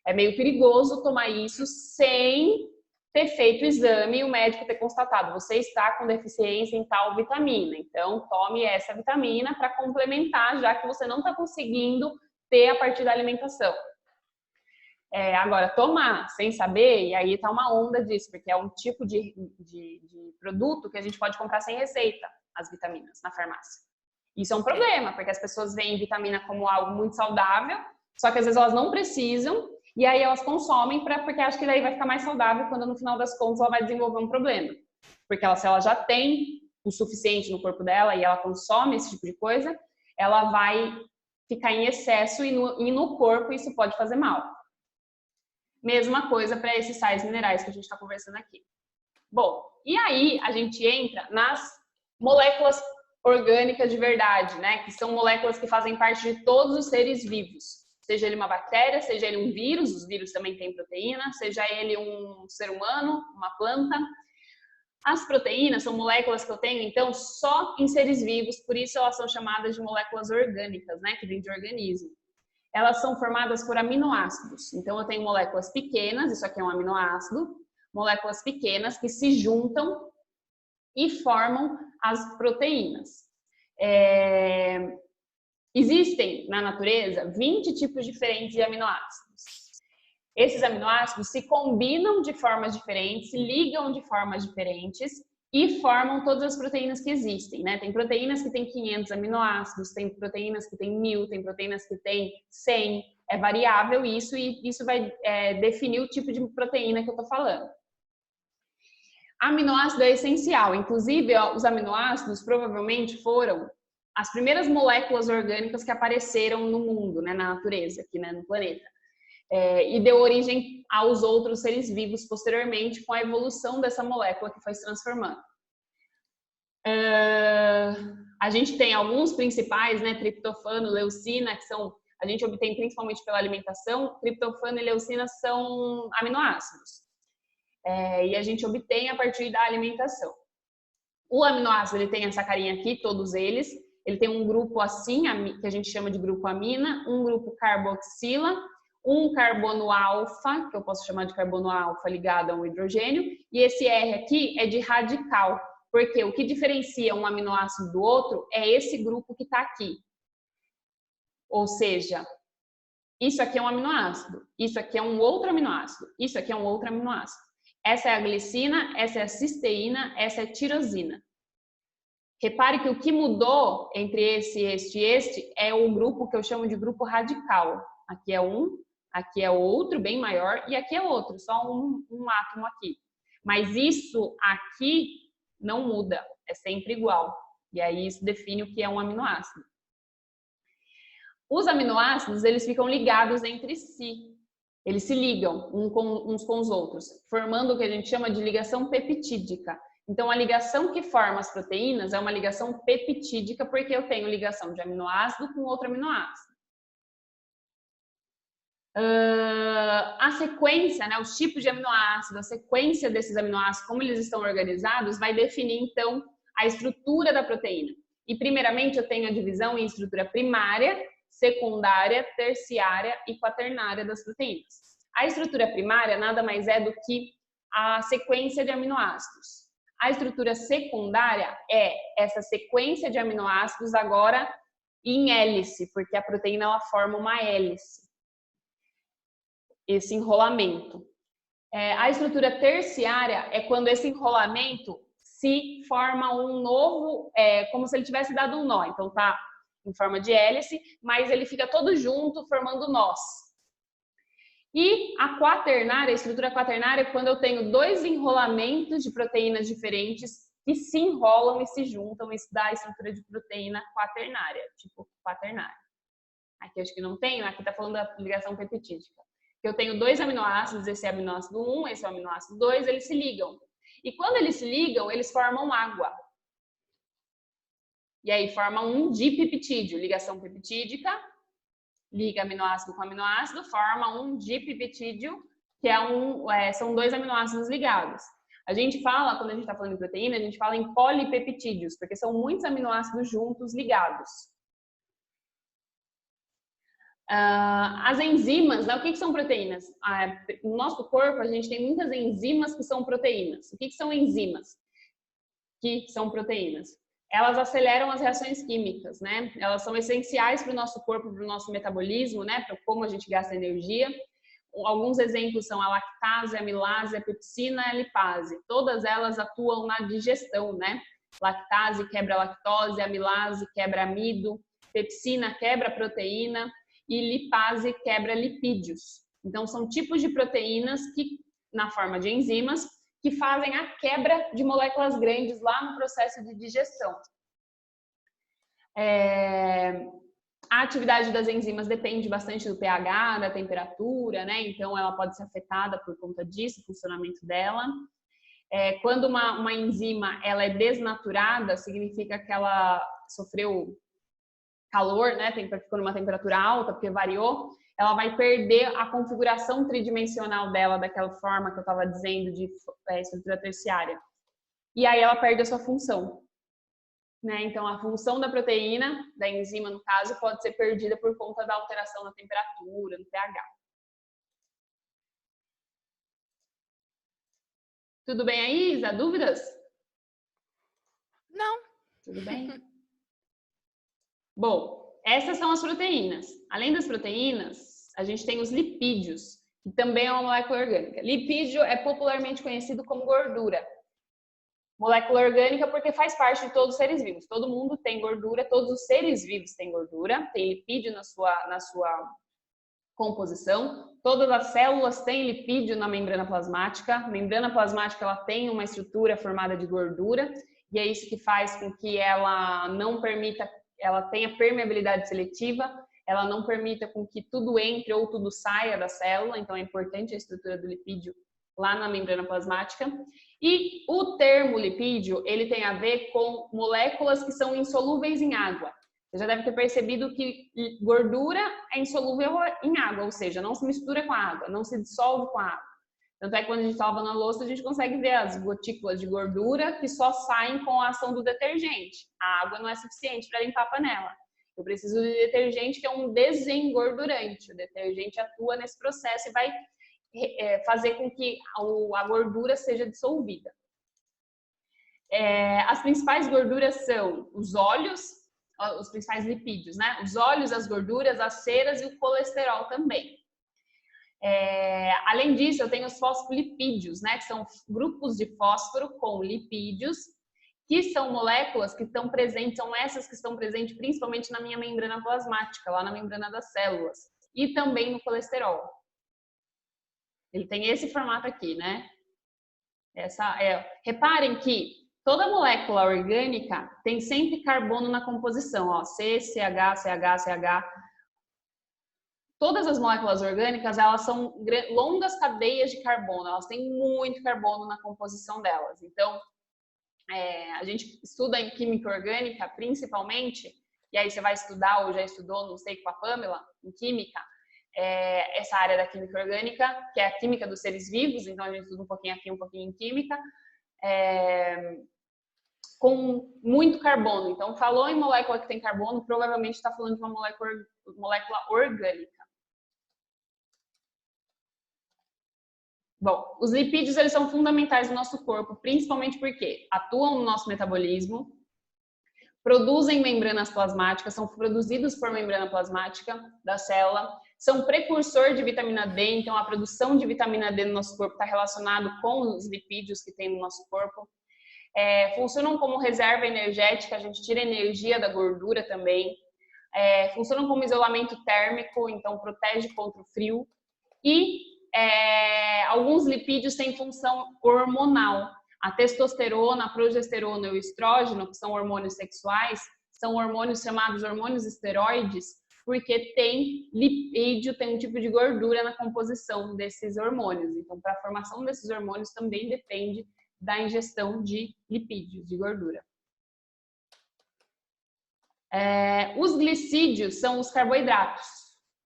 É meio perigoso tomar isso sem ter feito o exame e o médico ter constatado, você está com deficiência em tal vitamina. Então, tome essa vitamina para complementar, já que você não está conseguindo ter a partir da alimentação. Agora, tomar sem saber, e aí tá uma onda disso, porque é um tipo de produto que a gente pode comprar sem receita, as vitaminas, na farmácia. Isso é um problema, porque as pessoas veem vitamina como algo muito saudável, só que às vezes elas não precisam, e aí elas consomem porque acham que daí vai ficar mais saudável, quando no final das contas ela vai desenvolver um problema. Porque se ela já tem o suficiente no corpo dela e ela consome esse tipo de coisa, ela vai ficar em excesso e no corpo isso pode fazer mal. Mesma coisa para esses sais minerais que a gente está conversando aqui. Bom, e aí a gente entra nas moléculas orgânicas de verdade, né? Que são moléculas que fazem parte de todos os seres vivos. Seja ele uma bactéria, seja ele um vírus, os vírus também têm proteína, seja ele um ser humano, uma planta. As proteínas são moléculas que eu tenho, então, só em seres vivos, por isso elas são chamadas de moléculas orgânicas, né? Que vêm de organismo. Elas são formadas por aminoácidos. Então, eu tenho moléculas pequenas, isso aqui é um aminoácido, moléculas pequenas que se juntam e formam as proteínas. Existem na natureza 20 tipos diferentes de aminoácidos. Esses aminoácidos se combinam de formas diferentes, se ligam de formas diferentes e formam todas as proteínas que existem, né? Tem proteínas que têm 500 aminoácidos, tem proteínas que têm 1000, tem proteínas que têm 100. É variável isso e isso vai definir o tipo de proteína que eu tô falando. Aminoácido é essencial. Inclusive, os aminoácidos provavelmente foram as primeiras moléculas orgânicas que apareceram no mundo, né? Na natureza, aqui, né? No planeta. E deu origem aos outros seres vivos posteriormente com a evolução dessa molécula que foi se transformando. A gente tem alguns principais, né, triptofano, leucina, que a gente obtém principalmente pela alimentação. Triptofano e leucina são aminoácidos. E a gente obtém a partir da alimentação. O aminoácido, ele tem essa carinha aqui, todos eles. Ele tem um grupo assim, que a gente chama de grupo amina, um grupo carboxila, um carbono alfa, que eu posso chamar de carbono alfa ligado a um hidrogênio, e esse R aqui é de radical, porque o que diferencia um aminoácido do outro é esse grupo que está aqui. Ou seja, isso aqui é um aminoácido, isso aqui é um outro aminoácido, isso aqui é um outro aminoácido. Essa é a glicina, essa é a cisteína, essa é a tirosina. Repare que o que mudou entre este e este é o grupo que eu chamo de grupo radical. Aqui é um, aqui é outro, bem maior, e aqui é outro, só um átomo aqui. Mas isso aqui não muda, é sempre igual. E aí isso define o que é um aminoácido. Os aminoácidos, eles ficam ligados entre si. Eles se ligam uns com os outros, formando o que a gente chama de ligação peptídica. Então, a ligação que forma as proteínas é uma ligação peptídica, porque eu tenho ligação de aminoácido com outro aminoácido. A sequência, né, os tipos de aminoácido, a sequência desses aminoácidos, como eles estão organizados, vai definir, então, a estrutura da proteína. E, primeiramente, eu tenho a divisão em estrutura primária, secundária, terciária e quaternária das proteínas. A estrutura primária nada mais é do que a sequência de aminoácidos. A estrutura secundária é essa sequência de aminoácidos agora em hélice, porque a proteína ela forma uma hélice. Esse enrolamento. A estrutura terciária é quando esse enrolamento se forma um novo, como se ele tivesse dado um nó. Então tá em forma de hélice, mas ele fica todo junto formando nós. E a quaternária, a estrutura quaternária, é quando eu tenho dois enrolamentos de proteínas diferentes que se enrolam e se juntam, isso dá a estrutura de proteína quaternária, tipo quaternária. Aqui acho que não tem, aqui está falando da ligação peptídica. Eu tenho dois aminoácidos, esse é o aminoácido 1, esse é o aminoácido 2, eles se ligam. E quando eles se ligam, eles formam água. E aí formam um dipeptídeo, ligação peptídica, liga aminoácido com aminoácido, forma um dipeptídeo, que são 2 aminoácidos ligados. A gente fala, quando a gente está falando de proteína, a gente fala em polipeptídeos, porque são muitos aminoácidos juntos ligados. As enzimas, né? O que são proteínas? No nosso corpo, a gente tem muitas enzimas que são proteínas. O que são enzimas? Que são proteínas. Elas aceleram as reações químicas, né? Elas são essenciais para o nosso corpo, para o nosso metabolismo, né? Para como a gente gasta energia. Alguns exemplos são a lactase, a amilase, a pepsina e a lipase. Todas elas atuam na digestão, né? Lactase quebra a lactose, amilase quebra amido, pepsina quebra a proteína e lipase quebra lipídios. Então, são tipos de proteínas que, na forma de enzimas, que fazem a quebra de moléculas grandes lá no processo de digestão. A atividade das enzimas depende bastante do pH, da temperatura, né? Então, ela pode ser afetada por conta disso, o funcionamento dela. Quando uma enzima ela é desnaturada, significa que ela sofreu calor, né? Ficou numa temperatura alta, porque variou. Ela vai perder a configuração tridimensional dela, daquela forma que eu estava dizendo, de estrutura terciária. E aí ela perde a sua função. Né? Então, a função da proteína, da enzima no caso, pode ser perdida por conta da alteração na temperatura, no pH. Tudo bem aí, Isa? Dúvidas? Não. Tudo bem? Bom, essas são as proteínas. Além das proteínas, a gente tem os lipídios, que também é uma molécula orgânica. Lipídio é popularmente conhecido como gordura. Molécula orgânica porque faz parte de todos os seres vivos. Todo mundo tem gordura, todos os seres vivos têm gordura, tem lipídio na sua composição. Todas as células têm lipídio na membrana plasmática. A membrana plasmática ela tem uma estrutura formada de gordura e é isso que faz com que ela não permita, ela tenha permeabilidade seletiva, ela não permita com que tudo entre ou tudo saia da célula. Então é importante a estrutura do lipídio lá na membrana plasmática. E o termo lipídio, ele tem a ver com moléculas que são insolúveis em água. Você já deve ter percebido que gordura é insolúvel em água, ou seja, não se mistura com a água, não se dissolve com a água. Tanto é que quando a gente está lavando a louça, a gente consegue ver as gotículas de gordura que só saem com a ação do detergente. A água não é suficiente para limpar a panela. Eu preciso de detergente que é um desengordurante. O detergente atua nesse processo e vai fazer com que a gordura seja dissolvida. As principais gorduras são os óleos, os principais lipídios, né? Os óleos, as gorduras, as ceras e o colesterol também. Além disso, eu tenho os fosfolipídios, né? Que são grupos de fósforo com lipídios, que são moléculas que estão presentes, são essas que estão presentes principalmente na minha membrana plasmática, lá na membrana das células, e também no colesterol. Ele tem esse formato aqui, né? Reparem que toda molécula orgânica tem sempre carbono na composição, ó, C, CH, CH, CH. Todas as moléculas orgânicas, elas são longas cadeias de carbono, elas têm muito carbono na composição delas. Então, a gente estuda em química orgânica, principalmente, e aí você vai estudar, ou já estudou, não sei, com a Pamela, em química, essa área da química orgânica, que é a química dos seres vivos, então a gente estuda um pouquinho aqui, um pouquinho em química, com muito carbono. Então, falou em molécula que tem carbono, provavelmente está falando de uma molécula orgânica. Bom, os lipídios eles são fundamentais no nosso corpo, principalmente porque atuam no nosso metabolismo, produzem membranas plasmáticas, são produzidos por membrana plasmática da célula, são precursor de vitamina D, então a produção de vitamina D no nosso corpo está relacionado com os lipídios que tem no nosso corpo. Funcionam como reserva energética, a gente tira energia da gordura também. Funcionam como isolamento térmico, então protege contra o frio. E alguns lipídios têm função hormonal. A testosterona, a progesterona e o estrógeno, que são hormônios sexuais, são hormônios chamados hormônios esteroides, porque tem lipídio, tem um tipo de gordura na composição desses hormônios. Então, para a formação desses hormônios também depende da ingestão de lipídios, de gordura. Os glicídios são os carboidratos.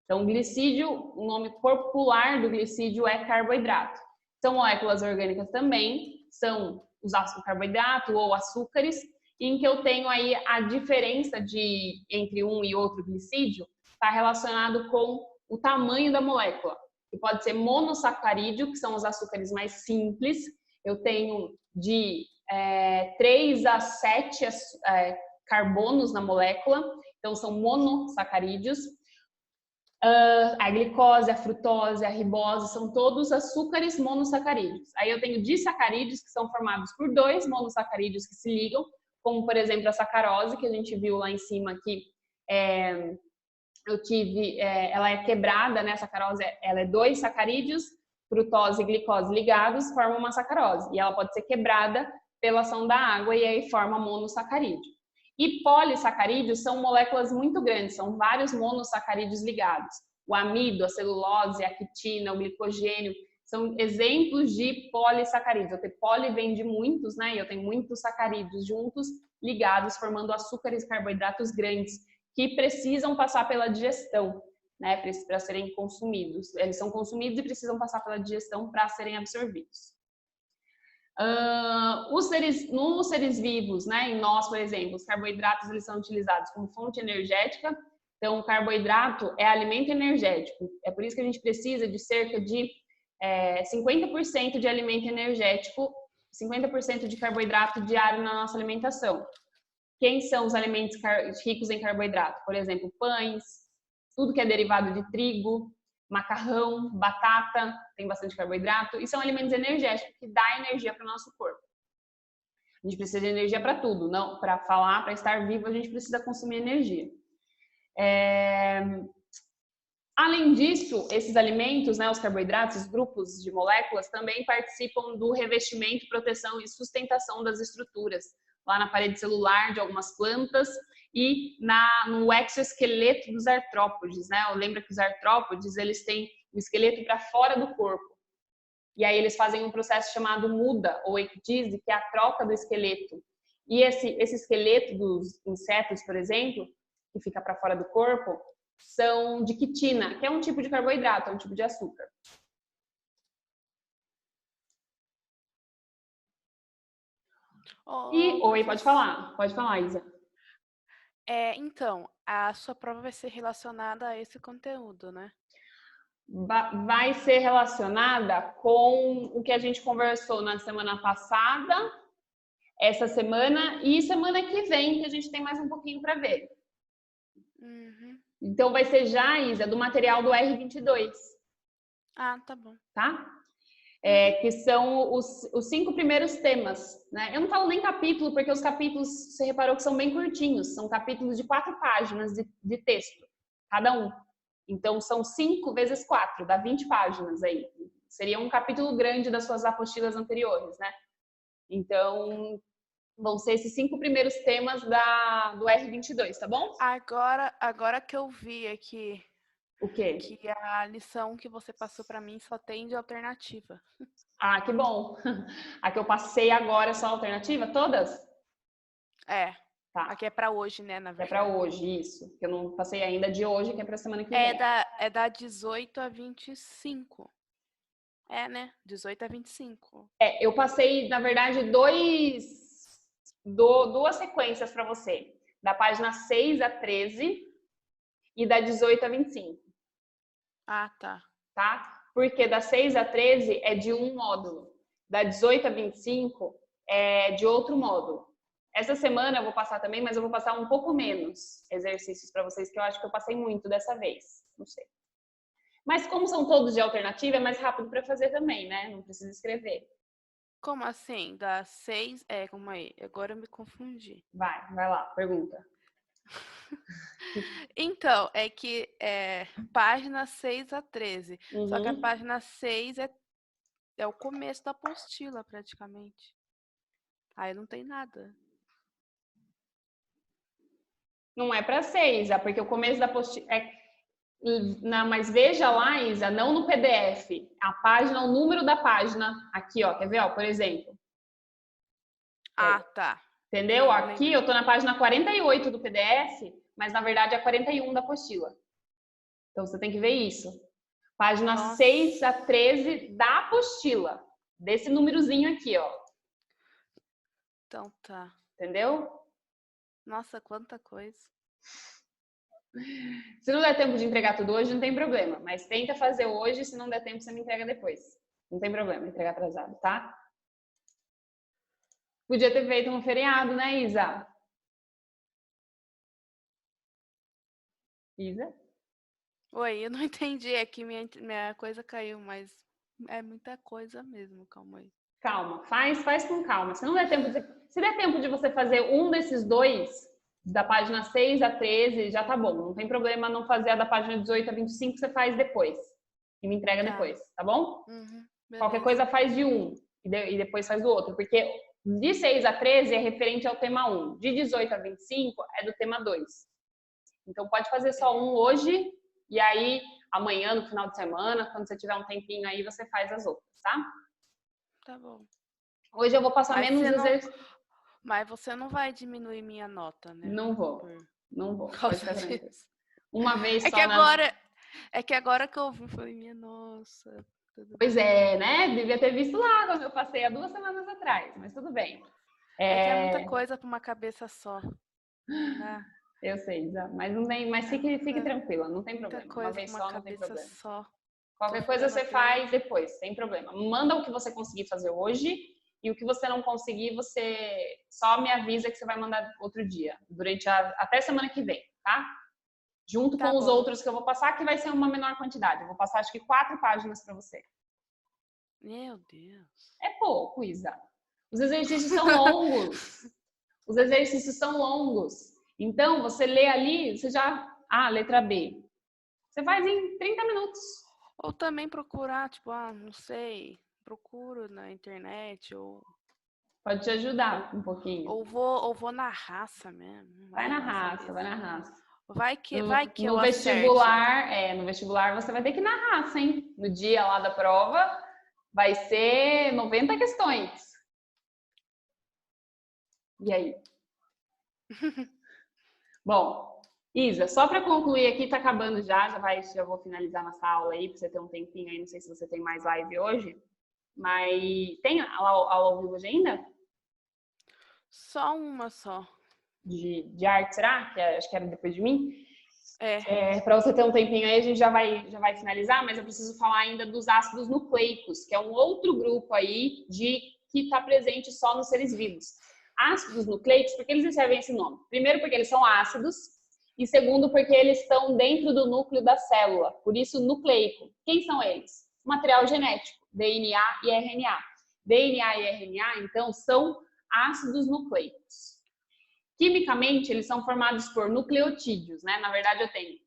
Então, glicídio, o nome popular do glicídio é carboidrato. São moléculas orgânicas também, são os carboidrato ou açúcares, em que eu tenho aí a diferença entre um e outro glicídio está relacionado com o tamanho da molécula, que pode ser monossacarídeo, que são os açúcares mais simples. Eu tenho de 3 a 7 carbonos na molécula, então são monossacarídeos. A glicose, a frutose, a ribose, são todos açúcares monossacarídeos. Aí eu tenho disacarídeos, que são formados por 2 monossacarídeos que se ligam, como, por exemplo, a sacarose, que a gente viu lá em cima aqui. Ela é quebrada, né? A sacarose, ela é 2 sacarídeos, frutose e glicose ligados, formam uma sacarose. E ela pode ser quebrada pela ação da água e aí forma monossacarídeo. E polissacarídeos são moléculas muito grandes, são vários monossacarídeos ligados. O amido, a celulose, a quitina, o glicogênio, são exemplos de polissacarídeos. O poli vem de muitos, né? E eu tenho muitos sacarídeos juntos, ligados, formando açúcares e carboidratos grandes, que precisam passar pela digestão, né? Para serem consumidos. Eles são consumidos e precisam passar pela digestão para serem absorvidos. Nos seres vivos, né, em nós, por exemplo, os carboidratos eles são utilizados como fonte energética. Então, o carboidrato é alimento energético. É por isso que a gente precisa de cerca de 50% de alimento energético, 50% de carboidrato diário na nossa alimentação. Quem são os alimentos ricos em carboidrato? Por exemplo, pães, tudo que é derivado de trigo, macarrão, batata, tem bastante carboidrato, e são alimentos energéticos que dão energia para o nosso corpo. A gente precisa de energia para tudo, não para falar, para estar vivo, a gente precisa consumir energia. Além disso, esses alimentos, né, os carboidratos, os grupos de moléculas, também participam do revestimento, proteção e sustentação das estruturas, lá na parede celular de algumas plantas e no exoesqueleto dos artrópodes, né? Lembra que os artrópodes, eles têm o esqueleto para fora do corpo. E aí eles fazem um processo chamado muda, ou ecdise, que é a troca do esqueleto. E esse esqueleto dos insetos, por exemplo, que fica para fora do corpo, são de quitina, que é um tipo de carboidrato, é um tipo de açúcar. Oi, pode falar, Isa. Então, a sua prova vai ser relacionada a esse conteúdo, né? Vai ser relacionada com o que a gente conversou na semana passada, essa semana e semana que vem, que a gente tem mais um pouquinho para ver. Uhum. Então, vai ser já, Isa, do material do R22. Ah, tá bom. Tá? Que são os 5 primeiros temas, né? Eu não falo nem capítulo, porque os capítulos, você reparou que são bem curtinhos, são capítulos de 4 páginas de texto, cada um. Então, são 5 vezes 4, dá 20 páginas aí. Seria um capítulo grande das suas apostilas anteriores, né? Então, vão ser esses 5 primeiros temas do R22, tá bom? Agora que eu vi aqui o quê? Que a lição que você passou para mim só tem de alternativa. Ah, que bom. A que eu passei agora é só alternativa? Todas? Tá. Aqui é para hoje, né, na verdade. É para hoje, isso. Que eu não passei ainda de hoje, que é para semana que vem. É da 18 a 25. Né? 18 a 25. Eu passei, na verdade, duas sequências para você. Da página 6 a 13 e da 18 a 25. Ah, tá. Tá? Porque da 6 a 13 é de um módulo. Da 18 a 25 é de outro módulo. Essa semana eu vou passar também, mas eu vou passar um pouco menos exercícios para vocês, que eu acho que eu passei muito dessa vez. Não sei. Mas como são todos de alternativa, é mais rápido para fazer também, né? Não precisa escrever. Como assim? Da 6... calma aí. Agora eu me confundi. Vai lá, pergunta. Então, é que página 6 a 13. Uhum. Só que a página 6 é o começo da apostila, praticamente. Aí não tem nada. Não é para 6, porque o começo da apostila... mas veja lá, Isa, não no PDF. A página, o número da página. Aqui, ó, quer ver? Ó, por exemplo. Ah, tá. Entendeu? Aqui eu tô na página 48 do PDF, mas na verdade é 41 da apostila. Então, você tem que ver isso. Página Nossa. 6 a 13 da apostila. Desse númerozinho aqui, ó. Então tá. Entendeu? Nossa, quanta coisa. Se não der tempo de entregar tudo hoje, não tem problema. Mas tenta fazer hoje, se não der tempo, você me entrega depois. Não tem problema entregar atrasado, tá? Podia ter feito no feriado, né, Isa? Isa? Oi, eu não entendi. É que minha coisa caiu, mas é muita coisa mesmo. Calma aí. Calma, faz com calma. Se der tempo de você fazer um desses dois, da página 6 a 13, já tá bom. Não tem problema não fazer a da página 18 a 25, você faz depois. E me entrega depois, tá bom? Qualquer coisa faz de um e depois faz do outro. Porque de 6 a 13 é referente ao tema 1. De 18 a 25 é do tema 2. Então pode fazer só um hoje e aí amanhã, no final de semana, quando você tiver um tempinho aí, você faz as outras, tá? Tá bom. Hoje eu vou passar menos exercícios. Mas você não vai diminuir minha nota, né? Não vou. Não vou. Por Pode causa ficar tranquilo. disso. Uma vez É só que agora que eu ouvi, eu falei, minha nossa. Pois é, né? Devia ter visto lá quando eu passei há 2 semanas atrás, mas tudo bem. É que é muita coisa para uma cabeça só. Né? Eu sei, mas não tem, mas fique tranquila, não tem problema. Uma vez só, não tem problema. Só. Qualquer coisa você faz depois, sem problema. Manda o que você conseguir fazer hoje e o que você não conseguir, você só me avisa que você vai mandar outro dia, até semana que vem, tá? Junto com os outros que eu vou passar, que vai ser uma menor quantidade. Eu vou passar acho que 4 páginas para você. Meu Deus. É pouco, Isa. Os exercícios são longos. Os exercícios são longos. Então, você lê ali, você já... Ah, letra B. Você faz em 30 minutos. Ou também procurar, tipo, não sei, procuro na internet, ou... Pode te ajudar um pouquinho. Ou vou na raça mesmo. Vai na raça. Vai que no eu vestibular, no vestibular você vai ter que ir na raça, hein? No dia lá da prova, vai ser 90 questões. E aí? Bom, Isa, só para concluir aqui, tá acabando já vou finalizar nossa aula aí, para você ter um tempinho aí, não sei se você tem mais live hoje, mas tem aula ao vivo hoje ainda? Só uma só. De arte, será? Acho que era depois de mim. Para você ter um tempinho aí, a gente já vai finalizar, mas eu preciso falar ainda dos ácidos nucleicos, que é um outro grupo aí que está presente só nos seres vivos. Ácidos nucleicos, por que eles recebem esse nome? Primeiro, porque eles são ácidos, e segundo, porque eles estão dentro do núcleo da célula, por isso nucleico. Quem são eles? Material genético, DNA e RNA. DNA e RNA, então, são ácidos nucleicos. Quimicamente, eles são formados por nucleotídeos, né? Na verdade, eu tenho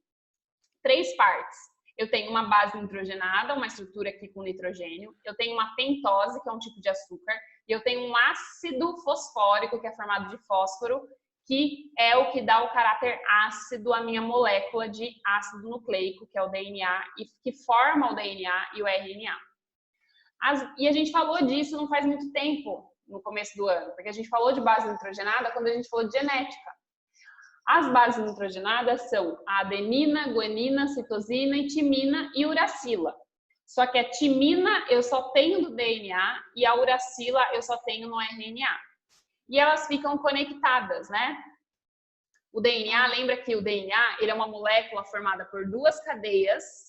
3 partes. Eu tenho uma base nitrogenada, uma estrutura aqui com nitrogênio. Eu tenho uma pentose, que é um tipo de açúcar. E eu tenho um ácido fosfórico, que é formado de fósforo, que é o que dá o caráter ácido à minha molécula de ácido nucleico, que é o DNA, e que forma o DNA e o RNA. E a gente falou disso não faz muito tempo, no começo do ano, porque a gente falou de base nitrogenada quando a gente falou de genética. As bases nitrogenadas são a adenina, guanina, citosina e timina e uracila. Só que a timina eu só tenho do DNA e a uracila eu só tenho no RNA. E elas ficam conectadas, né? O DNA, lembra que o DNA ele é uma molécula formada por 2 cadeias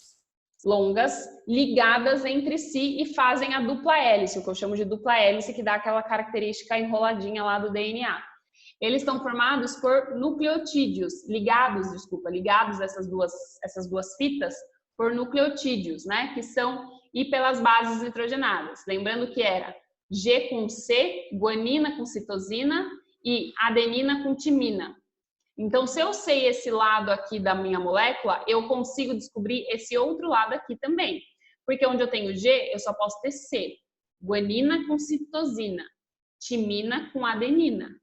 longas, ligadas entre si e fazem a dupla hélice, o que eu chamo de dupla hélice, que dá aquela característica enroladinha lá do DNA. Eles estão formados por nucleotídeos, ligados essas duas fitas por nucleotídeos, né? Que são e pelas bases nitrogenadas. Lembrando que era G com C, guanina com citosina e adenina com timina. Então, se eu sei esse lado aqui da minha molécula, eu consigo descobrir esse outro lado aqui também. Porque onde eu tenho G, eu só posso ter C. Guanina com citosina, timina com adenina.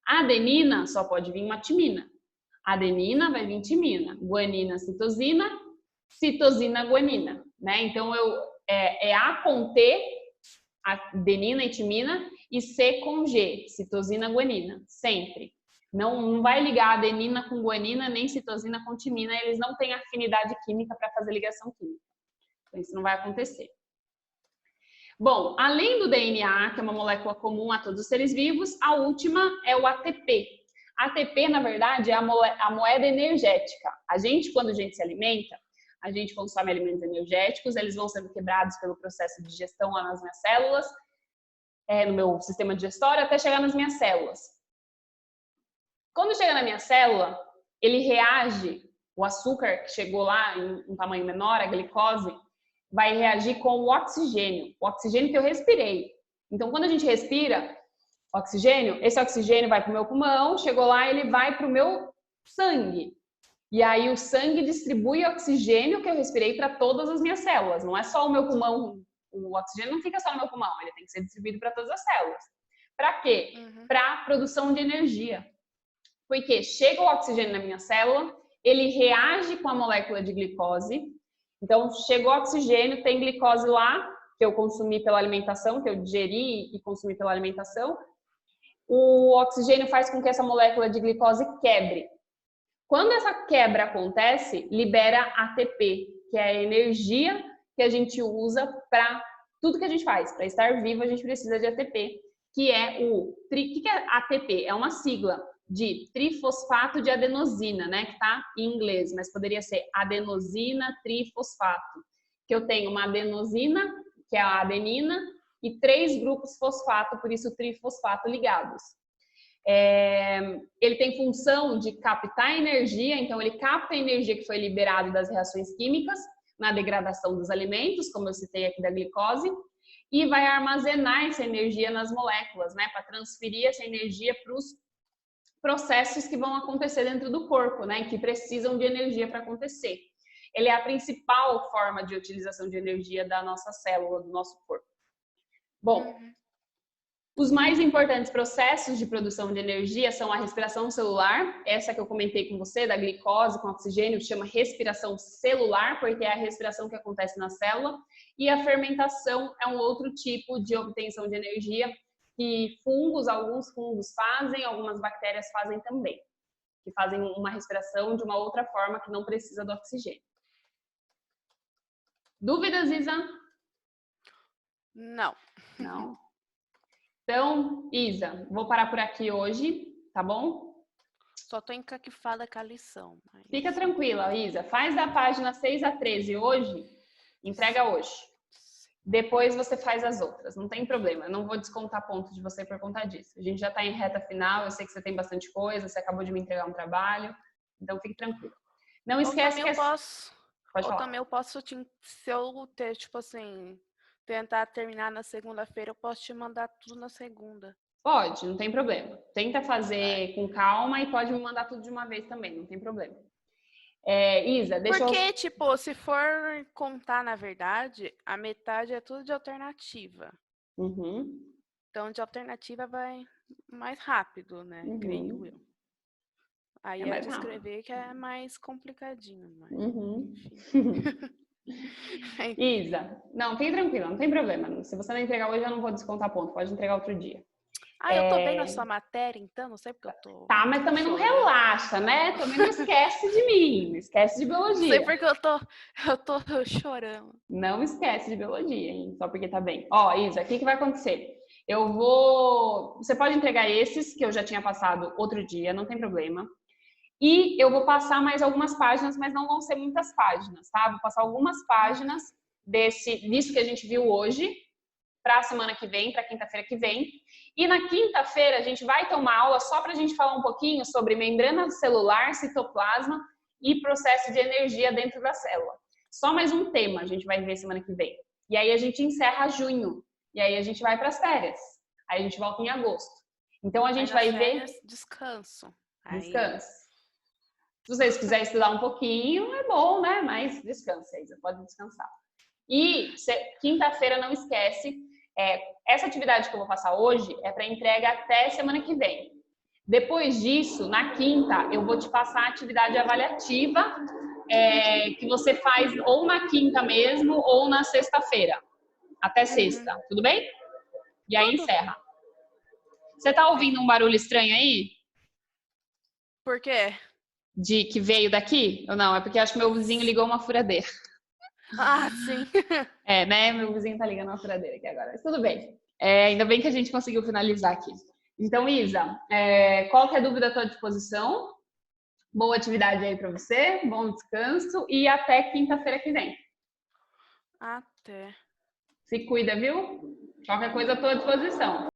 A adenina só pode vir uma timina. Adenina vai vir timina. Guanina, citosina, citosina, guanina. Né? Então, A com T, adenina e timina, e C com G, citosina, guanina, sempre. Não vai ligar adenina com guanina, nem citosina com timina, eles não têm afinidade química para fazer ligação química. Então, isso não vai acontecer. Bom, além do DNA, que é uma molécula comum a todos os seres vivos, a última é o ATP. ATP, na verdade, é a moeda energética. Quando a gente se alimenta, a gente consome alimentos energéticos, eles vão sendo quebrados pelo processo de digestão lá nas minhas células, no meu sistema digestório, até chegar nas minhas células. Quando chega na minha célula, ele reage, o açúcar que chegou lá em um tamanho menor, a glicose, vai reagir com o oxigênio que eu respirei. Então, quando a gente respira oxigênio, esse oxigênio vai para o meu pulmão, chegou lá, ele vai para o meu sangue. E aí o sangue distribui oxigênio que eu respirei para todas as minhas células. Não é só o meu pulmão, o oxigênio não fica só no meu pulmão, ele tem que ser distribuído para todas as células. Para quê? Para produção de energia. Porque chega o oxigênio na minha célula, ele reage com a molécula de glicose. Então, chegou oxigênio, tem glicose lá, que eu consumi pela alimentação, que eu digeri e consumi pela alimentação. O oxigênio faz com que essa molécula de glicose quebre. Quando essa quebra acontece, libera ATP, que é a energia que a gente usa para tudo que a gente faz. Para estar vivo, a gente precisa de ATP, que é o que é ATP? É uma sigla de trifosfato de adenosina, né? Que tá em inglês, mas poderia ser adenosina trifosfato. Que eu tenho uma adenosina, que é a adenina, e 3 grupos fosfato, por isso trifosfato ligados. Ele tem função de captar energia, então ele capta a energia que foi liberada das reações químicas na degradação dos alimentos, como eu citei aqui da glicose, e vai armazenar essa energia nas moléculas, né, para transferir essa energia para os processos que vão acontecer dentro do corpo, né, que precisam de energia para acontecer. Ele é a principal forma de utilização de energia da nossa célula, do nosso corpo. Bom, os mais importantes processos de produção de energia são a respiração celular, essa que eu comentei com você, da glicose com oxigênio, que chama respiração celular, porque é a respiração que acontece na célula, e a fermentação é um outro tipo de obtenção de energia que alguns fungos fazem, algumas bactérias fazem também, que fazem uma respiração de uma outra forma que não precisa do oxigênio. Dúvidas, Isa? Não. Não. Então, Isa, vou parar por aqui hoje, tá bom? Só tô encaquifada com a lição. Mas... Fica tranquila, Isa. Faz da página 6 a 13 hoje, entrega hoje. Depois você faz as outras, não tem problema. Eu não vou descontar ponto de você por conta disso. A gente já tá em reta final, eu sei que você tem bastante coisa, você acabou de me entregar um trabalho, então fique tranquilo. Não esquece que... Pode falar. Ou também eu posso, se eu ter, tipo assim... tentar terminar na segunda-feira, eu posso te mandar tudo na segunda. Pode, não tem problema. Tenta fazer com calma e pode me mandar tudo de uma vez também, não tem problema. Isa, deixa Porque, tipo, se for contar, na verdade, a metade é tudo de alternativa. Então, de alternativa vai mais rápido, né? Creio eu. Aí é de escrever que é mais complicadinho, mas enfim. Isa, não, fique tranquila, não tem problema. Se você não entregar hoje, eu não vou descontar ponto, pode entregar outro dia. Eu tô bem na sua matéria, então, não sei porque eu tô... Tá, mas também não relaxa, né? Também não esquece de mim, não esquece de biologia. Não sei porque eu tô chorando. Não esquece de biologia, hein? Só porque tá bem. Isa, o que vai acontecer? Você pode entregar esses, que eu já tinha passado outro dia, não tem problema. E eu vou passar mais algumas páginas, mas não vão ser muitas páginas, tá? Vou passar algumas páginas disso que a gente viu hoje para a semana que vem, para quinta-feira que vem. E na quinta-feira a gente vai ter uma aula só para a gente falar um pouquinho sobre membrana celular, citoplasma e processo de energia dentro da célula. Só mais um tema a gente vai ver semana que vem. E aí a gente encerra junho. E aí a gente vai para as férias. Aí a gente volta em agosto. Então a gente vai ver... Descanso. Descanso. Se vocês quiserem estudar um pouquinho, é bom, né? Mas descansa, Isa, pode descansar. E quinta-feira, não esquece, essa atividade que eu vou passar hoje é para entrega até semana que vem. Depois disso, na quinta, eu vou te passar a atividade avaliativa que você faz ou na quinta mesmo ou na sexta-feira. Até sexta, tudo bem? E aí encerra. Você tá ouvindo um barulho estranho aí? Por quê? De que veio daqui? Ou não? É porque acho que meu vizinho ligou uma furadeira. Ah, sim. Né? Meu vizinho tá ligando uma furadeira aqui agora. Mas tudo bem. Ainda bem que a gente conseguiu finalizar aqui. Então, Isa, qualquer dúvida à tua disposição. Boa atividade aí para você, bom descanso e até quinta-feira que vem. Até. Se cuida, viu? Qualquer coisa à tua disposição.